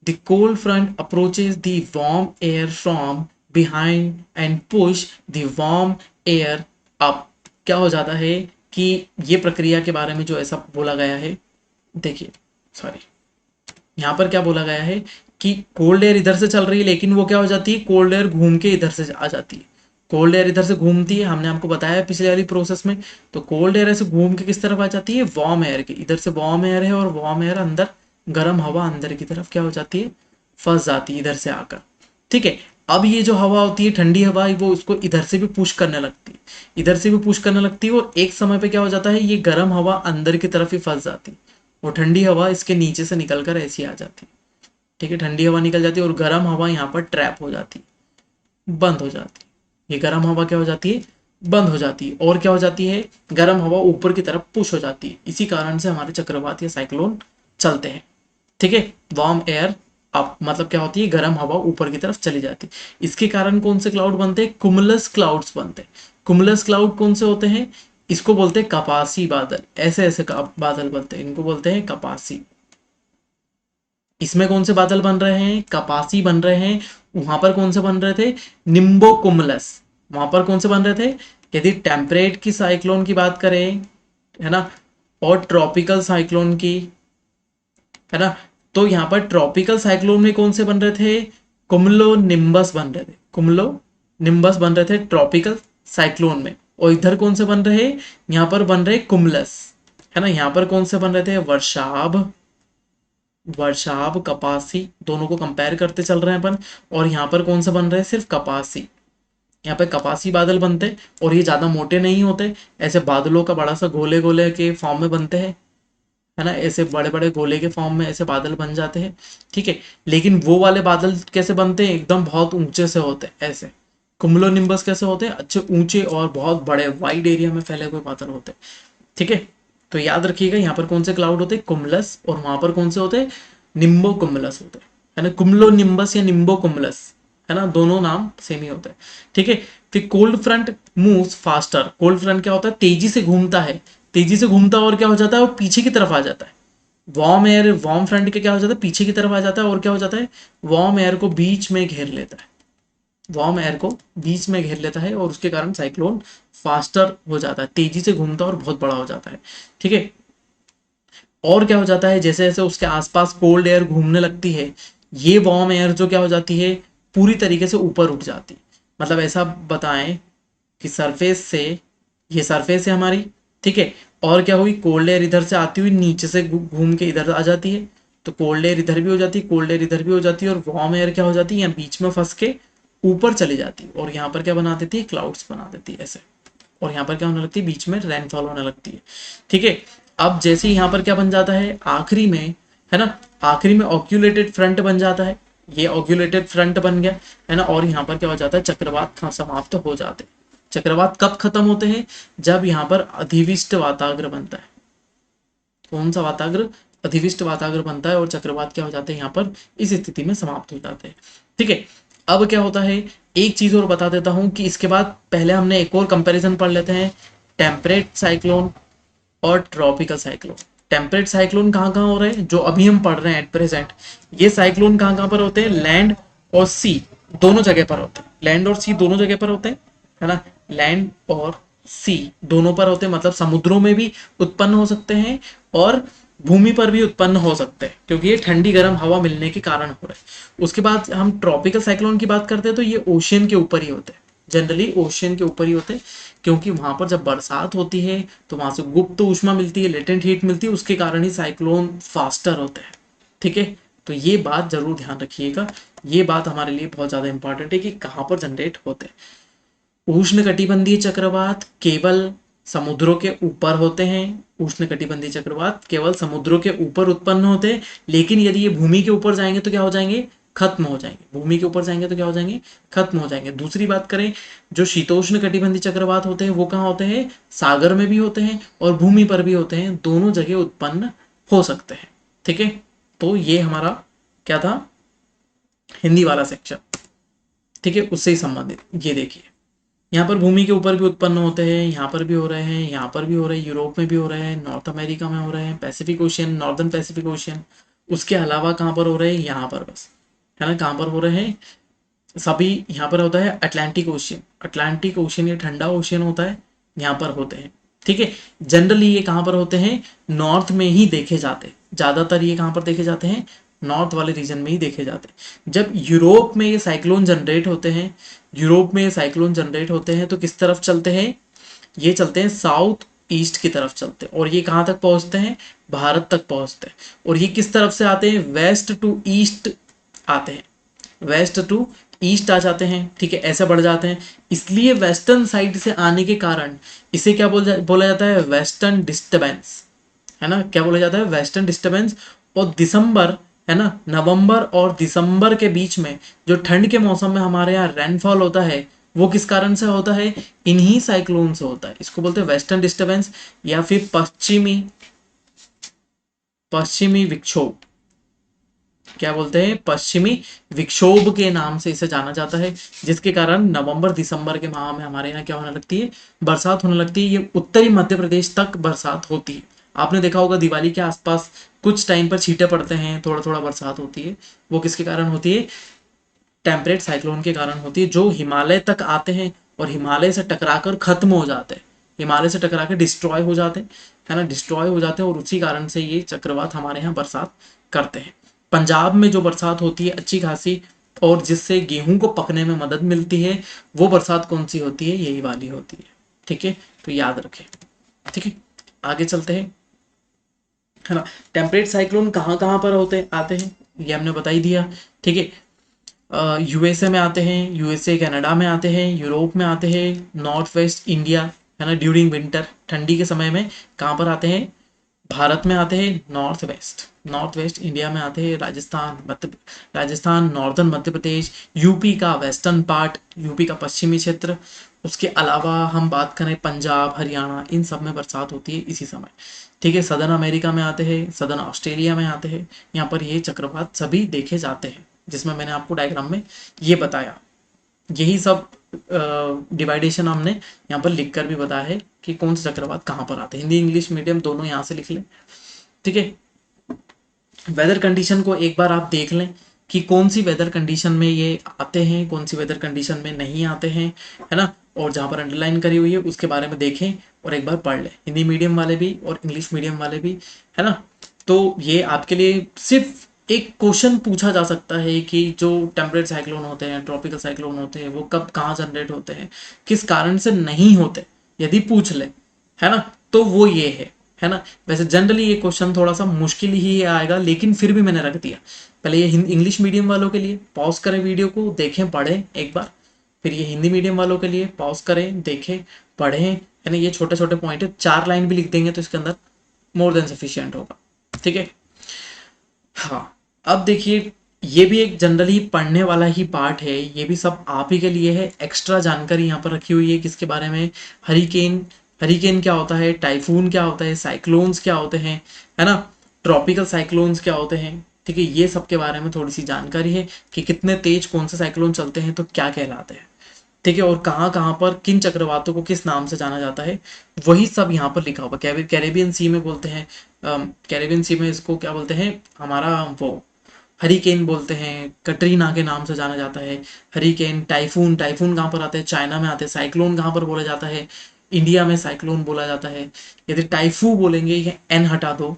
the cold front approaches the warm air from behind and push the warm air up. क्या हो जाता है कि ये प्रक्रिया के बारे में जो ऐसा बोला गया है, देखिए, सॉरी, यहाँ पर क्या बोला गया है कि कोल्ड एयर इधर से चल रही है, लेकिन वो क्या हो जाती है, कोल्ड एयर घूम के इधर से आ जाती है। कोल्ड एयर इधर से घूमती है, हमने आपको बताया पिछले वाली प्रोसेस में। तो कोल्ड एयर ऐसे घूम के किस तरफ आ जाती है, वार्म एयर के, इधर से वार्म एयर है और वार्म एयर अंदर, गर्म हवा अंदर की तरफ क्या हो जाती है, फंस जाती है इधर से आकर। ठीक है, अब ये जो हवा होती है ठंडी हवा, वो उसको इधर से भी पुश करने लगती है, इधर से भी पुश करने लगती है। और एक समय पे क्या हो जाता है, ये गर्म हवा अंदर की तरफ ही फंस जाती है, और ठंडी हवा इसके नीचे से निकल कर ऐसी आ जाती है। ठीक है, ठंडी हवा निकल जाती है और गर्म हवा यहाँ पर ट्रैप हो जाती है, बंद हो जाती है। ये गर्म हवा क्या हो जाती है, बंद हो जाती है। और क्या हो जाती है, गर्म हवा ऊपर की तरफ पुश हो जाती है। इसी कारण से हमारे चक्रवात या साइक्लोन चलते हैं। ठीक है, वार्म एयर अप मतलब क्या होती है, गर्म हवा ऊपर की तरफ चली जाती है। इसके कारण कौन से क्लाउड बनते हैं, कुमुलस क्लाउड्स बनते हैं। कुमुलस क्लाउड कौन से होते हैं, इसको बोलते हैं कपासी बादल। ऐसे ऐसे बादल बनते हैं, इनको बोलते हैं कपासी। इसमें कौन से बादल बन रहे हैं, कपासी बन रहे हैं। वहां पर कौन से बन रहे थे, निम्बो कुमुलस। वहां पर कौन से बन रहे थे, यदि टेम्परेट की साइक्लोन की बात करें, है ना, और ट्रॉपिकल साइक्लोन की, है ना, तो यहाँ पर ट्रॉपिकल साइक्लोन में कौन से बन रहे थे, कुमुलो निम्बस बन रहे थे। कुमुलो निम्बस बन रहे थे ट्रॉपिकल साइक्लोन में। और इधर कौन से बन रहे, यहाँ पर बन रहे कुमुलस, है ना। यहाँ पर कौन से बन रहे थे, वर्षाभ। वर्षाभ कपासी दोनों को कंपेयर करते चल रहे हैं अपन। और यहाँ पर कौन सा बन रहा है, सिर्फ कपासी। यहाँ पे कपासी बादल बनते हैं, और ये ज्यादा मोटे नहीं होते। ऐसे बादलों का बड़ा सा गोले गोले के फॉर्म में बनते हैं, है ना। ऐसे बड़े बड़े गोले के फॉर्म में ऐसे बादल बन जाते हैं। ठीक है, लेकिन वो वाले बादल कैसे बनते हैं, एकदम बहुत ऊंचे से होते हैं ऐसे। कुमुलो निम्बस कैसे होते हैं, अच्छे ऊंचे और बहुत बड़े वाइड एरिया में फैले हुए बादल होते हैं। ठीक है, तो याद रखिएगा यहाँ पर कौन से क्लाउड होते हैं, कुमुलस। और वहां पर कौन से होते हैं, निम्बो कुमुलस होते हैं, है ना। कुमुलो निम्बस या निम्बो कुमुलस, है ना, दोनों नाम सेम ही होते हैं। ठीक है, फिर cold front moves faster. Cold front क्या होता है, तेजी से घूमता है, तेजी से घूमता है। और क्या हो जाता है, वो पीछे की तरफ आ जाता है। वार्म एयर, वार्म फ्रंट के क्या हो जाता है, पीछे की तरफ आ जाता है। और क्या हो जाता है, वार्म एयर को बीच में घेर लेता है। वार्म एयर को बीच में घेर लेता है, और उसके कारण साइक्लोन फास्टर हो जाता है, तेजी से घूमता है और बहुत बड़ा हो जाता है। ठीक है, और क्या हो जाता है, जैसे जैसे उसके आसपास कोल्ड एयर घूमने लगती है, ये वार्म एयर जो क्या हो जाती है, पूरी तरीके से ऊपर उठ जाती है। मतलब ऐसा बताएं कि सरफेस से, ये सरफेस है हमारी, ठीक है, और क्या हुई, कोल्ड एयर इधर से आती हुई नीचे से घूम के इधर आ जाती है। तो कोल्ड एयर इधर भी हो जाती है, कोल्ड एयर इधर भी हो जाती है, और वार्म एयर क्या हो जाती है, यहाँ बीच में फंस के ऊपर चली जाती है। और यहाँ पर क्या बना देती है, क्लाउड्स बना देती है ऐसे। और यहाँ पर क्या होने लगती है, बीच में रेनफॉल होने लगती है। ठीक है, अब जैसे यहाँ पर क्या बन जाता है आखिरी में, है ना, आखिरी में ऑक्यूलेटेड फ्रंट बन जाता है, ये ऑक्यूलेटेड फ्रंट बन गया, है ना, और यहाँ पर क्या हो जाता है चक्रवात समाप्त हो जाते हैं। चक्रवात कब खत्म होते हैं? जब यहाँ पर अधिविष्ट वाताग्र बनता है। कौन सा वाताग्र? अधिविष्ट वाताग्र बनता है और चक्रवात क्या हो जाते हैं यहाँ पर इस स्थिति में समाप्त हो जाते हैं। ठीक है, अब क्या होता है, एक चीज और बता देता हूं कि इसके बाद पहले हमने एक और कंपैरिजन पढ़ लेते हैं, टेम्परेट साइक्लोन और ट्रॉपिकल साइक्लोन। टेम्परेट साइक्लोन कहाँ कहाँ हो रहे हैं जो अभी हम पढ़ रहे हैं एट प्रेजेंट, ये साइक्लोन कहाँ कहाँ पर होते हैं? लैंड और सी दोनों जगह पर होते हैं, लैंड और सी दोनों जगह पर होते हैं, है ना, लैंड और सी दोनों पर होते हैं, मतलब समुद्रों में भी उत्पन्न हो सकते हैं और भूमि पर भी उत्पन्न हो सकते हैं, क्योंकि ये ठंडी गर्म हवा मिलने के कारण हो रहा है। उसके बाद हम ट्रॉपिकल साइक्लोन की बात करते हैं तो ये ओशियन के ऊपर ही होते हैं, जनरली ओशियन के ऊपर ही होते हैं, क्योंकि वहां पर जब बरसात होती है तो वहां से गुप्त ऊष्मा मिलती है, लेटेंट हीट मिलती है, उसके कारण ही साइक्लोन फास्टर होते हैं। ठीक है, तो ये बात जरूर ध्यान रखिएगा, ये बात हमारे लिए बहुत ज्यादा इंपॉर्टेंट है कि कहाँ पर जनरेट होते हैं। उष्णकटिबंधीय चक्रवात केवल समुद्रों के ऊपर होते हैं, उष्णकटिबंधीय चक्रवात केवल समुद्रों के ऊपर उत्पन्न होते हैं, लेकिन यदि ये भूमि के ऊपर जाएंगे तो क्या हो जाएंगे? खत्म हो जाएंगे। भूमि के ऊपर जाएंगे तो क्या हो जाएंगे? खत्म हो जाएंगे। दूसरी बात करें, जो शीतोष्ण कटिबंधीय चक्रवात होते हैं वो कहाँ होते हैं? सागर में भी होते हैं और भूमि पर भी होते हैं, दोनों जगह उत्पन्न हो सकते हैं। ठीक है, तो ये हमारा क्या था, हिंदी वाला सेक्शन। ठीक है, उससे ही संबंधित ये देखिए, यहाँ पर भूमि के ऊपर भी उत्पन्न होते हैं, यहाँ पर भी हो रहे हैं, यहाँ पर भी हो रहे हैं, यूरोप में भी हो रहे हैं, नॉर्थ अमेरिका में हो रहे हैं, Pacific ocean, northern Pacific ocean. उसके अलावा कहाँ पर हो रहे हैं? यहाँ पर बस, है ना, कहाँ पर हो रहे हैं सभी? यहाँ पर होता है अटलांटिक ओशियन, अटलांटिक ओशियन ये ठंडा ओशियन होता है, यहाँ पर होते हैं। ठीक है, जनरली ये कहाँ पर होते हैं? नॉर्थ में ही देखे जाते हैं, ज्यादातर ये कहाँ पर देखे जाते हैं? नॉर्थ वाले रीजन में ही देखे जाते हैं। जब यूरोप में ये साइक्लोन जनरेट होते हैं, यूरोप में ये साइक्लोन जनरेट होते हैं तो किस तरफ चलते हैं? ये चलते हैं साउथ ईस्ट की तरफ चलते हैं, और ये कहाँ तक पहुंचते हैं? भारत तक पहुंचते हैं। और ये किस तरफ से आते हैं? वेस्ट टू ईस्ट आते हैं, वेस्ट टू ईस्ट आ जाते हैं। ठीक है, ऐसे बढ़ जाते हैं, इसलिए वेस्टर्न साइड से आने के कारण इसे क्या बोला जाता है? वेस्टर्न डिस्टर्बेंस, है ना, क्या बोला जाता है? Western disturbance. और दिसंबर, है ना, नवंबर और दिसंबर के बीच में जो ठंड के मौसम में हमारे यहाँ रेनफॉल होता है वो किस कारण से होता है? इन्हीं साइक्लोन से होता है। इसको बोलते हैं वेस्टर्न डिस्टर्बेंस या फिर पश्चिमी पश्चिमी विक्षोभ। क्या बोलते हैं? पश्चिमी विक्षोभ के नाम से इसे जाना जाता है, जिसके कारण नवंबर दिसंबर के माह में हमारे यहाँ क्या होने लगती है? बरसात होने लगती है। ये उत्तरी मध्य प्रदेश तक बरसात होती है। आपने देखा होगा दिवाली के आसपास कुछ टाइम पर छींटे पड़ते हैं, थोड़ा थोड़ा बरसात होती है, वो किसके कारण होती है? टेम्परेट साइक्लोन के कारण होती है, जो हिमालय तक आते हैं और हिमालय से टकराकर खत्म हो जाते हैं, हिमालय से टकरा के डिस्ट्रॉय हो जाते हैं, है ना, डिस्ट्रॉय हो जाते हैं, और उसी कारण से ये चक्रवात हमारे यहाँ बरसात करते हैं। पंजाब में जो बरसात होती है अच्छी खासी, और जिससे गेहूं को पकने में मदद मिलती है, वो बरसात कौन सी होती है? यही वाली होती है। ठीक है, तो याद रखें। ठीक है, आगे चलते हैं, है ना। टेम्परेट साइक्लोन कहाँ कहाँ पर होते आते हैं ये हमने बता ही दिया। ठीक है, यूएसए में आते हैं, यूएसए कनाडा में आते हैं, यूरोप में आते हैं, नॉर्थ वेस्ट इंडिया, है ना, ड्यूरिंग विंटर ठंडी के समय में कहाँ पर आते हैं? भारत में आते हैं, नॉर्थ वेस्ट इंडिया में आते हैं, राजस्थान, नॉर्दर्न मध्य प्रदेश, यूपी का वेस्टर्न पार्ट, यूपी का पश्चिमी क्षेत्र। उसके अलावा हम बात करें पंजाब, हरियाणा, इन सब में बरसात होती है इसी समय। ठीक है, सदर्न अमेरिका में आते हैं, सदर्न ऑस्ट्रेलिया में आते हैं, यहाँ पर ये चक्रवात सभी देखे जाते हैं, जिसमें मैंने आपको डायग्राम में ये बताया। यही सब डिवाइडेशन हमने यहाँ पर लिख कर भी बताया है कि कौन सा चक्रवात कहाँ पर आते हैं। हिंदी इंग्लिश मीडियम दोनों यहाँ से लिख लें। ठीक है, वेदर कंडीशन को एक बार आप देख लें कि कौन सी वेदर कंडीशन में ये आते हैं, कौन सी वेदर कंडीशन में नहीं आते हैं, है ना, और जहाँ पर अंडरलाइन करी हुई है उसके बारे में देखें और एक बार पढ़ लें, हिंदी मीडियम वाले भी और इंग्लिश मीडियम वाले भी, है ना। तो ये आपके लिए सिर्फ एक क्वेश्चन पूछा जा सकता है कि जो टेम्परेट साइक्लोन होते हैं, ट्रॉपिकल साइक्लोन होते हैं, वो कब कहाँ जनरेट होते हैं, किस कारण से नहीं होते, यदि पूछ ले, है ना, तो वो ये है ना। वैसे जनरली ये क्वेश्चन थोड़ा सा मुश्किल ही आएगा, लेकिन फिर भी मैंने रख दिया। पहले ये इंग्लिश मीडियम वालों के लिए पॉज करें, वीडियो को देखें पढ़ें एक बार, फिर ये हिंदी मीडियम वालों के लिए पॉज करें, देखें, पढ़ें, है ना। ये छोटे छोटे पॉइंट है, 4 लाइन भी लिख देंगे तो इसके अंदर मोर देन सफिशिएंट होगा। ठीक है। हाँ, अब देखिए, ये भी एक जनरली पढ़ने वाला ही पार्ट है, ये भी सब आप ही के लिए है। एक्स्ट्रा जानकारी यहाँ पर रखी हुई है किसके बारे में, हरिकेन। हरिकेन क्या होता है, टाइफून क्या होता है, साइक्लोन्स क्या होते हैं, है ना, ट्रॉपिकल साइक्लोन्स क्या होते हैं। ठीक है, ये सब के बारे में थोड़ी सी जानकारी है कि कितने तेज कौन से साइक्लोन चलते हैं तो क्या कहलाते हैं। ठीक है, और कहाँ कहाँ पर किन चक्रवातों को किस नाम से जाना जाता है, वही सब यहाँ पर लिखा हुआ। कैरेबियन सी में बोलते हैं, कैरेबियन सी में इसको क्या बोलते हैं, हमारा वो हरिकेन बोलते हैं, कटरीना के नाम से जाना जाता है। हरिकेन, टाइफून, टाइफून कहाँ पर आते हैं, चाइना में आते हैं। साइक्लोन कहाँ पर बोला जाता है, इंडिया में साइक्लोन बोला जाता है। यदि टाइफू बोलेंगे, ये एन हटा दो,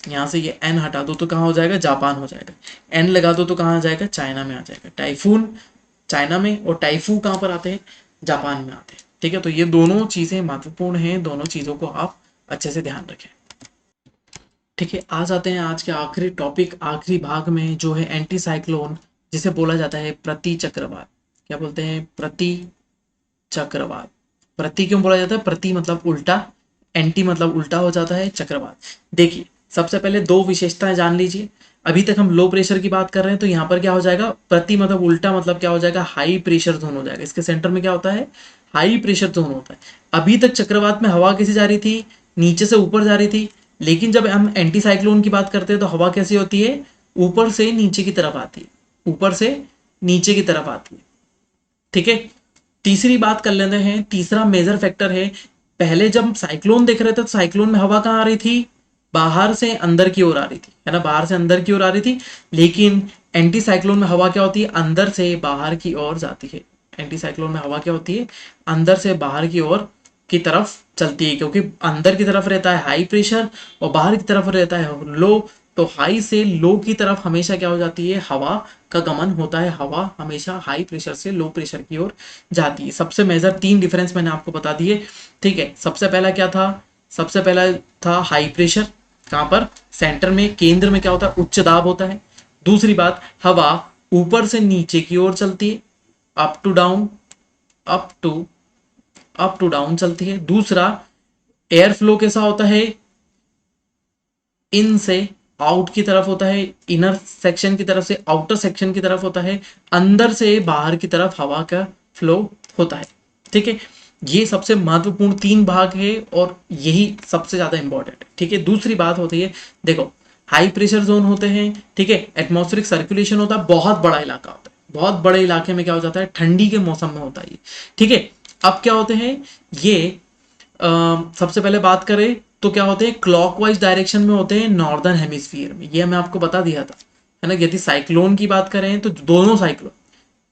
यहाँ से ये एन हटा दो तो कहाँ हो जाएगा, जापान हो जाएगा। एन लगा दो तो कहाँ आ जाएगा, चाइना में आ जाएगा। टाइफून चाइना में, और टाइफू कहाँ पर आते हैं, जापान में आते हैं। ठीक है, तो ये दोनों चीज़ें महत्वपूर्ण हैं, दोनों चीज़ों को आप अच्छे से ध्यान रखें। ठीक है, आ जाते हैं आज के आखिरी टॉपिक, आखिरी भाग में, जो है एंटी साइक्लोन, जिसे बोला जाता है प्रति चक्रवात। क्या बोलते हैं, प्रति चक्रवात। प्रति क्यों बोला जाता है, प्रति मतलब उल्टा, एंटी मतलब उल्टा हो जाता है, चक्रवात। देखिए, सबसे पहले दो विशेषताएं जान लीजिए। अभी तक हम लो प्रेशर की बात कर रहे हैं, तो यहाँ पर क्या हो जाएगा, प्रति मतलब उल्टा मतलब क्या हो जाएगा, हाई प्रेशर जोन हो जाएगा। इसके सेंटर में क्या होता है, हाई प्रेशर जोन होता है। अभी तक चक्रवात में हवा कैसे जा रही थी, नीचे से ऊपर जा रही थी, लेकिन जब हम एंटी साइक्लोन की बात करते हैं तो हवा कैसी होती है, ऊपर से नीचे की तरफ आती है, ऊपर से नीचे की तरफ आती है। ठीक है, तीसरी बात कर लेते हैं, तीसरा मेजर फैक्टर है, पहले जब साइक्लोन देख रहे थे तो साइक्लोन में हवा कहाँ आ रही थी, बाहर से अंदर की ओर आ रही थी, है ना, बाहर से अंदर की ओर आ रही थी। लेकिन एंटी साइक्लोन में हवा क्या होती है, अंदर से बाहर की ओर जाती है। एंटी साइक्लोन में हवा क्या होती है, अंदर से बाहर की ओर की तरफ चलती है, क्योंकि अंदर की तरफ रहता है हाई प्रेशर और बाहर की तरफ रहता है लो। तो हाई से लो की तरफ हमेशा क्या हो जाती है, हवा का गमन होता है। हवा हमेशा हाई प्रेशर से लो प्रेशर की ओर जाती है। सबसे मेजर तीन डिफरेंस मैंने आपको बता दिए। ठीक है, सबसे पहला क्या था, सबसे पहला था हाई प्रेशर, कहाँ पर, सेंटर में, केंद्र में क्या होता है, उच्च दाब होता है। दूसरी बात, हवा ऊपर से नीचे की ओर चलती है, up to down, up to up to down चलती है। दूसरा, एयर फ्लो कैसा होता है, इन से आउट की तरफ होता है, इनर सेक्शन की तरफ से आउटर सेक्शन की तरफ होता है, अंदर से बाहर की तरफ हवा का फ्लो होता है। ठीक है, ये सबसे महत्वपूर्ण तीन भाग है और यही सबसे ज्यादा इंपॉर्टेंट है। ठीक है, दूसरी बात होती है, देखो, हाई प्रेशर जोन होते हैं, ठीक है, एटमॉस्फेरिक सर्कुलेशन होता है, बहुत बड़ा इलाका होता है, बहुत बड़े इलाके में क्या हो जाता है, ठंडी के मौसम में होता है ये। ठीक है, अब क्या होते हैं ये, सबसे पहले बात करें तो क्या होते हैं, क्लॉकवाइज डायरेक्शन में होते हैं, नॉर्दर्न हेमिस्फीयर में, ये मैं आपको बता दिया था, है ना। यदि साइक्लोन की बात करें तो दोनों साइक्लोन,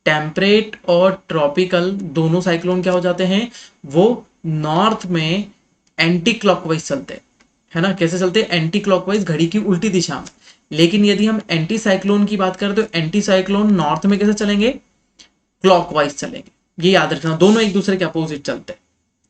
टेम्परेट और ट्रॉपिकल, दोनों साइक्लोन क्या हो जाते हैं, वो नॉर्थ में एंटी क्लॉकवाइज चलते हैं, है ना। कैसे चलते हैं, एंटी क्लॉकवाइज, घड़ी की उल्टी दिशा में। लेकिन यदि हम एंटी साइक्लोन की बात करें तो एंटी साइक्लोन नॉर्थ में कैसे चलेंगे, क्लॉकवाइज चलेंगे। ये याद रखना, दोनों एक दूसरे के अपोजिट चलते हैं।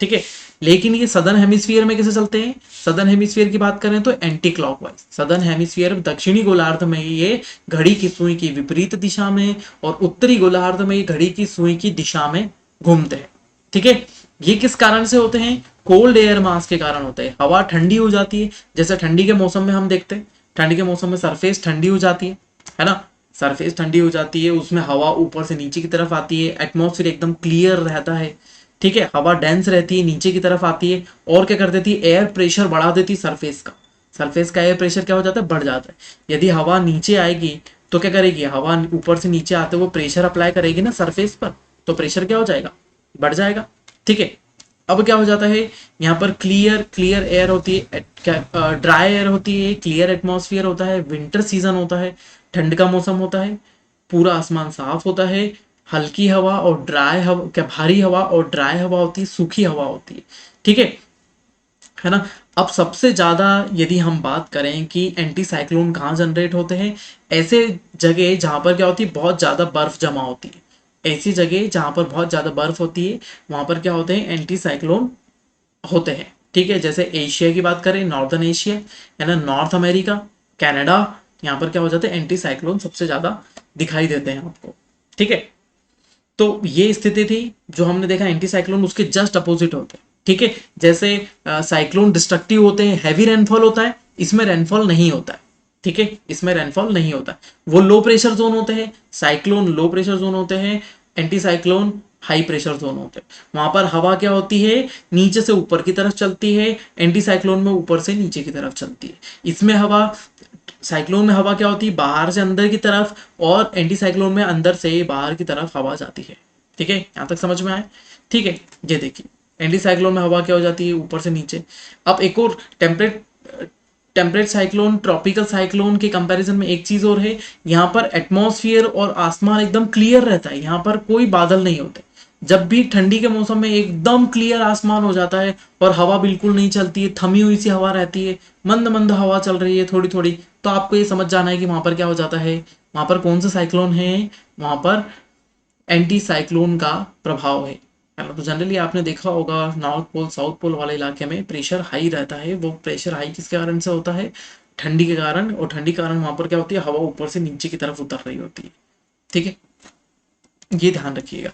ठीक है, लेकिन ये सदर्न हेमिस्फीयर में कैसे चलते हैं, सदर्न हेमिस्फीयर की बात करें तो एंटी क्लॉकवाइज। सदर्न हेमिस्फीयर दक्षिणी गोलार्ध में ये घड़ी की सुई की विपरीत दिशा में, और उत्तरी गोलार्ध में ये घड़ी की सुई की दिशा में घूमते हैं। ठीक है, ये किस कारण से होते हैं, कोल्ड एयर मास के कारण होते हैं। हवा ठंडी हो जाती है, जैसे ठंडी के मौसम में हम देखते हैं, ठंडी के मौसम में सरफेस ठंडी हो जाती है ना, सरफेस ठंडी हो जाती है, उसमें हवा ऊपर से नीचे की तरफ आती है, एटमॉस्फेयर एकदम क्लियर रहता है। ठीक है, हवा डेंस रहती है, नीचे की तरफ आती है, और क्या कर देती है, एयर प्रेशर बढ़ा देती है सरफेस का। सरफेस का एयर प्रेशर क्या हो जाता है, बढ़ जाता है। यदि हवा नीचे आएगी तो क्या करेगी, हवा ऊपर से नीचे आते हुए प्रेशर अप्लाई करेगी ना सरफेस पर, तो प्रेशर क्या हो जाएगा, बढ़ जाएगा। ठीक है, अब क्या हो जाता है, यहाँ पर क्लियर क्लियर एयर होती है, ड्राई एयर होती है, क्लियर एटमॉस्फेयर होता है, विंटर सीजन होता है, ठंड का मौसम होता है, पूरा आसमान साफ होता है, हल्की हवा और ड्राई हवा, क्या भारी हवा और ड्राई हवा होती है, सूखी हवा होती है। ठीक है ना। अब सबसे ज्यादा यदि हम बात करें कि एंटी साइक्लोन कहाँ जनरेट होते हैं, ऐसे जगह जहां पर क्या होती है, बहुत ज्यादा बर्फ जमा होती है, ऐसी जगह जहां पर बहुत ज्यादा बर्फ होती है, वहां पर क्या होते हैं, एंटी साइक्लोन होते हैं। ठीक है, जैसे एशिया की बात करें, नॉर्दर्न एशिया, है ना, नॉर्थ अमेरिका, कनाडा, यहाँ पर क्या हो जाते हैं, एंटी साइक्लोन सबसे ज्यादा दिखाई देते हैं आपको। ठीक है, तो ये स्थिति थी जो हमने देखा, एंटी साइक्लोन उसके जस्ट अपोजिट होते हैं। ठीक है, जैसे साइक्लोन डिस्ट्रक्टिव होते हैं, हैवी रेनफॉल होता है, इसमें रेनफॉल नहीं होता है। ठीक है, इसमें रेनफॉल नहीं होता है। वो लो प्रेशर जोन होते हैं, साइक्लोन लो प्रेशर जोन होते हैं, anti cyclone high pressure zone होते हैं। वहां पर हवा क्या होती है, नीचे से ऊपर की तरफ चलती है, एंटी साइक्लोन में ऊपर से नीचे की तरफ चलती है। इसमें हवा, साइक्लोन में हवा क्या होती है, बाहर से अंदर की तरफ, और एंटी साइक्लोन में अंदर से बाहर की तरफ हवा जाती है। ठीक है, यहां तक समझ में आए। ठीक है, ये देखिए एंटी साइक्लोन में हवा क्या हो जाती है, ऊपर से नीचे। अब एक और टेम्परेट साइक्लोन, ट्रॉपिकल साइक्लोन के कंपैरिजन में एक चीज और है, यहाँ पर एटमॉस्फेयर और आसमान एकदम क्लियर रहता है, यहाँ पर कोई बादल नहीं होते। जब भी ठंडी के मौसम में एकदम क्लियर आसमान हो जाता है और हवा बिल्कुल नहीं चलती है, थमी हुई सी हवा रहती है, मंद मंद हवा चल रही है थोड़ी थोड़ी, तो आपको ये समझ जाना है कि वहां पर क्या हो जाता है, वहां पर कौन सा साइक्लोन है, वहां पर एंटी साइक्लोन का प्रभाव है ना। तो जनरली आपने देखा होगा नॉर्थ पोल साउथ पोल वाले इलाके में प्रेशर हाई रहता है। वो प्रेशर हाई किसके कारण से होता है, ठंडी के कारण, और ठंडी के कारण वहां पर क्या होती है, हवा ऊपर से नीचे की तरफ उतर रही होती है। ठीक है, ये ध्यान रखिएगा।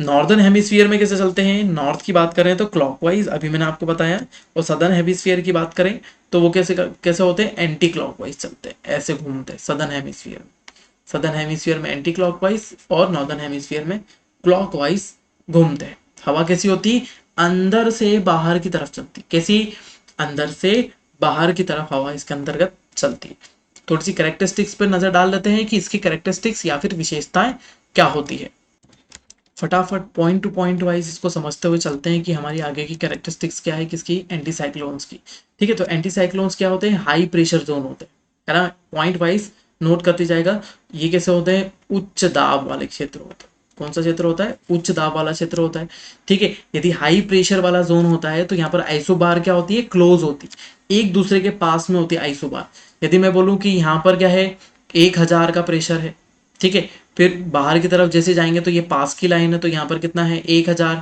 नॉर्दर्न हेमिस्फीयर में कैसे चलते हैं, नॉर्थ की बात करें तो क्लॉकवाइज, अभी मैंने आपको बताया, और सदर्न हेमिस्फीयर की बात करें तो वो कैसे कैसे होते हैं, एंटी क्लॉकवाइज चलते हैं, ऐसे घूमते हैं सदर्न हेमिस्फीयर में। सदर्न हेमिस्फीयर में एंटी क्लॉकवाइज और नॉर्दर्न हेमिस्फीयर में क्लॉकवाइज घूमते हैं। हवा कैसी होती, अंदर से बाहर की तरफ चलती, कैसी, अंदर से बाहर की तरफ हवा इसके अंतर्गत चलती है। थोड़ी सी कैरेक्टरिस्टिक्स पर नजर डाल लेते हैं कि इसकी कैरेक्टरिस्टिक्स या फिर विशेषताएं क्या होती है। फटाफट पॉइंट टू पॉइंट वाइज इसको समझते हुए चलते हैं कि हमारी आगे की कैरेक्टरिस्टिक्स क्या है, किसकी, एंटी साइक्लोन्स की। ठीक है, तो एंटी साइक्लोन्स क्या होते हैं, हाई प्रेशर जोन होते हैं, है ना, पॉइंट वाइज नोट करते जाएगा। ये कैसे होते हैं, उच्च दाब वाले क्षेत्र होते हैं। कौन सा क्षेत्र होता है, उच्च दाब वाला क्षेत्र होता है। ठीक है, यदि हाई प्रेशर वाला जोन होता है तो यहाँ पर आइसोबार क्या होती है, क्लोज होती है, एक दूसरे के पास में होती है आइसोबार। यदि मैं बोलूँ कि यहाँ पर क्या है, 1000 का प्रेशर है, ठीक है, फिर बाहर की तरफ जैसे जाएंगे तो ये पास की लाइन है, तो यहाँ पर कितना है, 1000,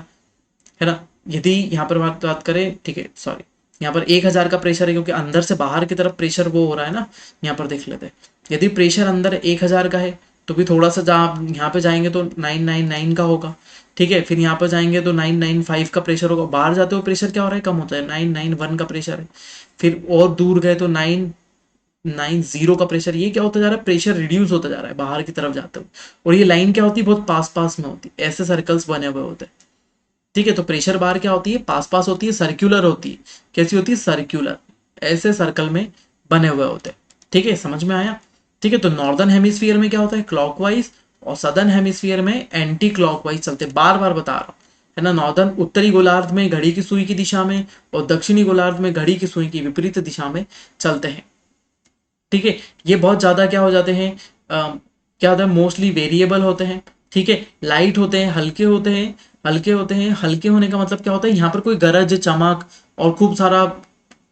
है ना। यदि यहाँ पर बात करें, ठीक है सॉरी, यहाँ पर 1000 का प्रेशर है, क्योंकि अंदर से बाहर की तरफ प्रेशर वो हो रहा है ना। यहाँ पर देख लेते हैं, यदि प्रेशर अंदर 1000 का है तो भी थोड़ा सा जहाँ यहाँ पे जाएंगे तो 999 का होगा। ठीक है, फिर यहाँ पर जाएंगे तो 995 का प्रेशर होगा, बाहर जाते हुए प्रेशर क्या हो रहा है, कम होता है, 991 का प्रेशर है। फिर और दूर गए तो 990 का प्रेशर, ये क्या होता जा रहा है, प्रेशर रिड्यूस होता जा रहा है बाहर की तरफ जाते हुए। और ये लाइन क्या होती है, बहुत पास पास में होती है, ऐसे सर्कल्स बने हुए होते हैं। ठीक है, तो प्रेशर बार क्या होती है, पास पास होती है, सर्क्यूलर होती है। कैसी होती है, सर्क्यूलर, ऐसे सर्कल में बने हुए होते हैं। ठीक है, समझ में आया। ठीक है, तो नॉर्दर्न हेमिस्फीयर में क्या होता है, क्लॉकवाइज, और सदर्न हेमिस्फीयर में एंटी क्लॉकवाइज चलते, बार बार बता रहा हूँ, है ना। नॉर्दर्न उत्तरी गोलार्ध में घड़ी की सुई की दिशा में, और दक्षिणी गोलार्ध में घड़ी की सुई की विपरीत दिशा में चलते हैं। ठीक है, ये बहुत ज्यादा क्या हो जाते हैं, क्या होता है, मोस्टली वेरिएबल होते हैं। ठीक है, लाइट होते हैं, हल्के होते हैं, हल्के होते हैं। हल्के होने का मतलब क्या होता है, यहाँ पर कोई गरज, चमक और खूब सारा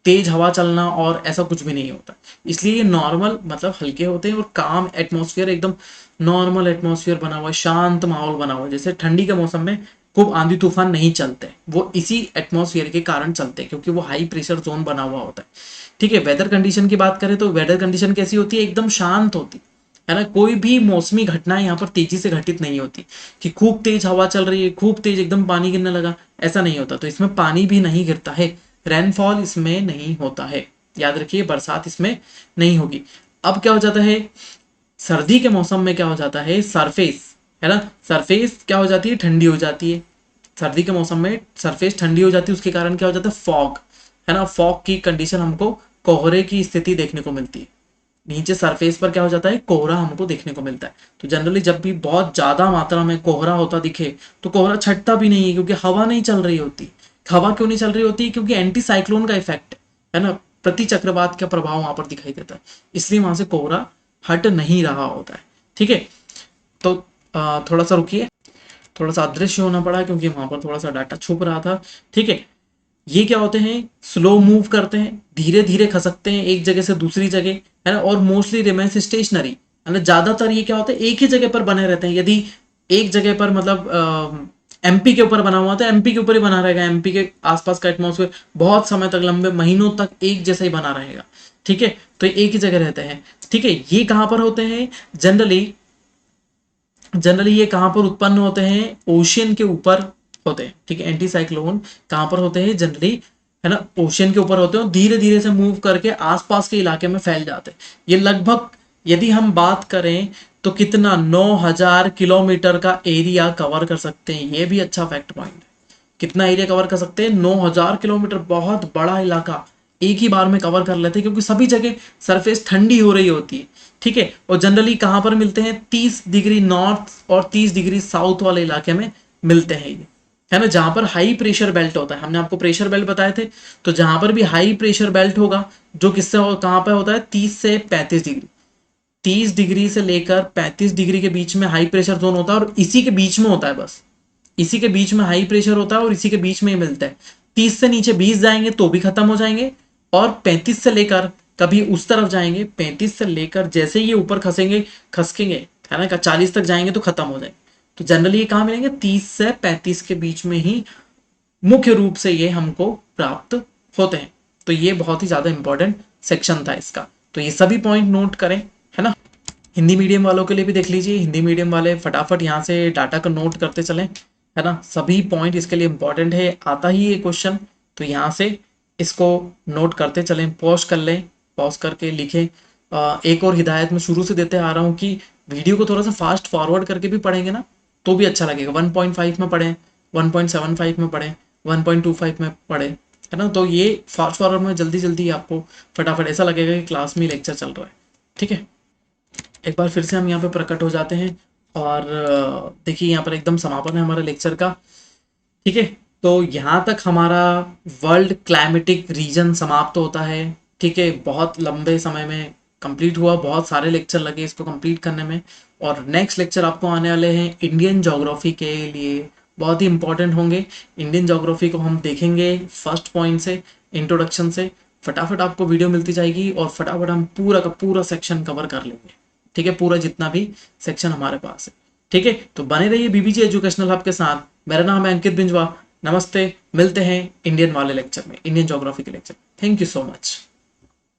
तेज हवा चलना और ऐसा कुछ भी नहीं होता। इसलिए ये नॉर्मल मतलब हल्के होते हैं, और काम एटमॉस्फेयर, एकदम नॉर्मल एटमॉस्फेयर बना हुआ है, शांत माहौल बना हुआ है। जैसे ठंडी के मौसम में खूब आंधी तूफान नहीं चलते, वो इसी एटमॉस्फेयर के कारण चलते हैं, क्योंकि वो हाई प्रेशर जोन बना हुआ होता है। ठीक है, वेदर कंडीशन की बात करें तो वेदर कंडीशन कैसी होती है, एकदम शांत होती है ना। कोई भी मौसमी घटना यहाँ पर तेजी से घटित नहीं होती, कि खूब तेज हवा चल रही है, खूब तेज एकदम पानी गिरने लगा, ऐसा नहीं होता। तो इसमें पानी भी नहीं गिरता है, रेनफॉल इसमें नहीं होता है, याद रखिए, बरसात इसमें नहीं होगी। अब क्या हो जाता है, सर्दी के मौसम में क्या हो जाता है, सरफेस, है ना, सरफेस क्या हो जाती है, ठंडी हो जाती है। सर्दी के मौसम में सरफेस ठंडी हो जाती है, उसके कारण क्या हो जाता है, फॉग, है ना, फॉग की कंडीशन, हमको कोहरे की स्थिति देखने को मिलती है। नीचे सरफेस पर क्या हो जाता है, कोहरा हमको देखने को मिलता है। तो जनरली जब भी बहुत ज्यादा मात्रा में कोहरा होता दिखे तो कोहरा छटता भी नहीं है, क्योंकि हवा नहीं चल रही होती। हवा क्यों नहीं चल रही होती, क्योंकि एंटी साइक्लोन का इफेक्ट है ना, प्रति चक्रवात का प्रभाव वहां पर दिखाई देता है, इसलिए वहां से कोहरा हट नहीं रहा होता है। ठीक है, तो थोड़ा सा रुकिए, थोड़ा सा अदृश्य होना पड़ा क्योंकि वहां पर थोड़ा सा डाटा छुप रहा था। ठीक है, ये क्या होते हैं, स्लो मूव करते हैं, धीरे धीरे खसकते हैं एक जगह से दूसरी जगह, है ना, और मोस्टली रिमेन्स स्टेशनरी, है ना। ज्यादातर ये क्या होता है, एक ही जगह पर बने रहते हैं। यदि एक जगह पर मतलब एमपी के ऊपर बना हुआ तो एमपी के ऊपर ही बना रहेगा, एमपी के आसपास का एटमॉस्फेयर बहुत समय तक, लंबे महीनों तक एक जैसा ही बना रहेगा। ठीक है, तो एक ही जगह रहते हैं। ठीक है, ये कहां पर होते हैं, जनरली जनरली ये कहां पर उत्पन्न होते हैं, ओशियन के ऊपर होते हैं, ठीक है। एंटी साइक्लोन कहाँ पर होते हैं जनरली, है ना, ओशियन के ऊपर होते हैं और धीरे धीरे से मूव करके आसपास के इलाके में फैल जाते हैं। ये लगभग, यदि हम बात करें तो कितना 9,000 किलोमीटर का एरिया कवर कर सकते हैं। ये भी अच्छा फैक्ट पॉइंट है। कितना एरिया कवर कर सकते हैं? 9,000 किलोमीटर, बहुत बड़ा इलाका एक ही बार में कवर कर लेते हैं, क्योंकि सभी जगह सरफेस ठंडी हो रही होती है, ठीक है। और जनरली कहाँ पर मिलते हैं? 30 डिग्री नॉर्थ और 30 डिग्री साउथ वाले इलाके में मिलते हैं ये, है ना, जहां पर हाई प्रेशर बेल्ट होता है। हमने आपको प्रेशर बेल्ट बताए थे, तो जहां पर भी हाई प्रेशर बेल्ट होगा, जो किससे कहां पर होता है? 30 से 35 डिग्री, 30 डिग्री से लेकर 35 डिग्री के बीच में हाई प्रेशर जोन होता है, और इसी के बीच में होता है, बस इसी के बीच में हाई प्रेशर होता है और इसी के बीच में ही मिलता है। 30 से नीचे 20 जाएंगे तो भी खत्म हो जाएंगे, और 35 से लेकर कभी उस तरफ जाएंगे, 35 से लेकर जैसे ये ऊपर खसेंगे खसकेंगे, है ना, 40 तक जाएंगे तो खत्म हो जाएंगे। तो जनरली ये कहाँ मिलेंगे? 30 से 35 के बीच में ही मुख्य रूप से ये हमको प्राप्त होते हैं। तो ये बहुत ही ज्यादा इंपॉर्टेंट सेक्शन था इसका, तो ये सभी पॉइंट नोट करें, है ना। हिंदी मीडियम वालों के लिए भी देख लीजिए, हिंदी मीडियम वाले फटाफट यहाँ से डाटा को नोट करते चलें, है ना। सभी पॉइंट इसके लिए इंपॉर्टेंट है, आता ही ये क्वेश्चन, तो यहाँ से इसको नोट करते चलें। पॉज कर लें, पॉज करके लिखें। एक और हिदायत मैं शुरू से देते आ रहा हूँ कि वीडियो को थोड़ा सा फास्ट फॉरवर्ड करके भी पढ़ेंगे ना तो भी अच्छा लगेगा। 1.5 में पढ़ें, 1.75 में पढ़ें, 1.25 में पढ़ें, है ना। तो ये फास्ट फॉरवर्ड में जल्दी जल्दी आपको फटाफट ऐसा लगेगा कि क्लास में लेक्चर चल रहा है, ठीक है। एक बार फिर से हम यहाँ पे प्रकट हो जाते हैं, और देखिए यहाँ पर एकदम समापन है हमारे लेक्चर का, ठीक है। तो यहाँ तक हमारा वर्ल्ड क्लाइमेटिक रीजन समाप्त होता है, ठीक है। बहुत लंबे समय में कंप्लीट हुआ, बहुत सारे लेक्चर लगे इसको कंप्लीट करने में, और नेक्स्ट लेक्चर आपको आने वाले हैं इंडियन ज्योग्राफी के लिए, बहुत ही इंपॉर्टेंट होंगे। इंडियन ज्योग्राफी को हम देखेंगे फर्स्ट पॉइंट से, इंट्रोडक्शन से। फटाफट आपको वीडियो मिलती जाएगी और फटाफट हम पूरा का पूरा सेक्शन कवर कर लेंगे, ठीक है, पूरा जितना भी सेक्शन हमारे पास है, ठीक है। तो बने रहिए बीबीजी एजुकेशनल हब के साथ। मेरा नाम है अंकित बिंजवा। नमस्ते, मिलते हैं इंडियन वाले लेक्चर में, इंडियन ज्योग्राफी के lecture. Thank you so much.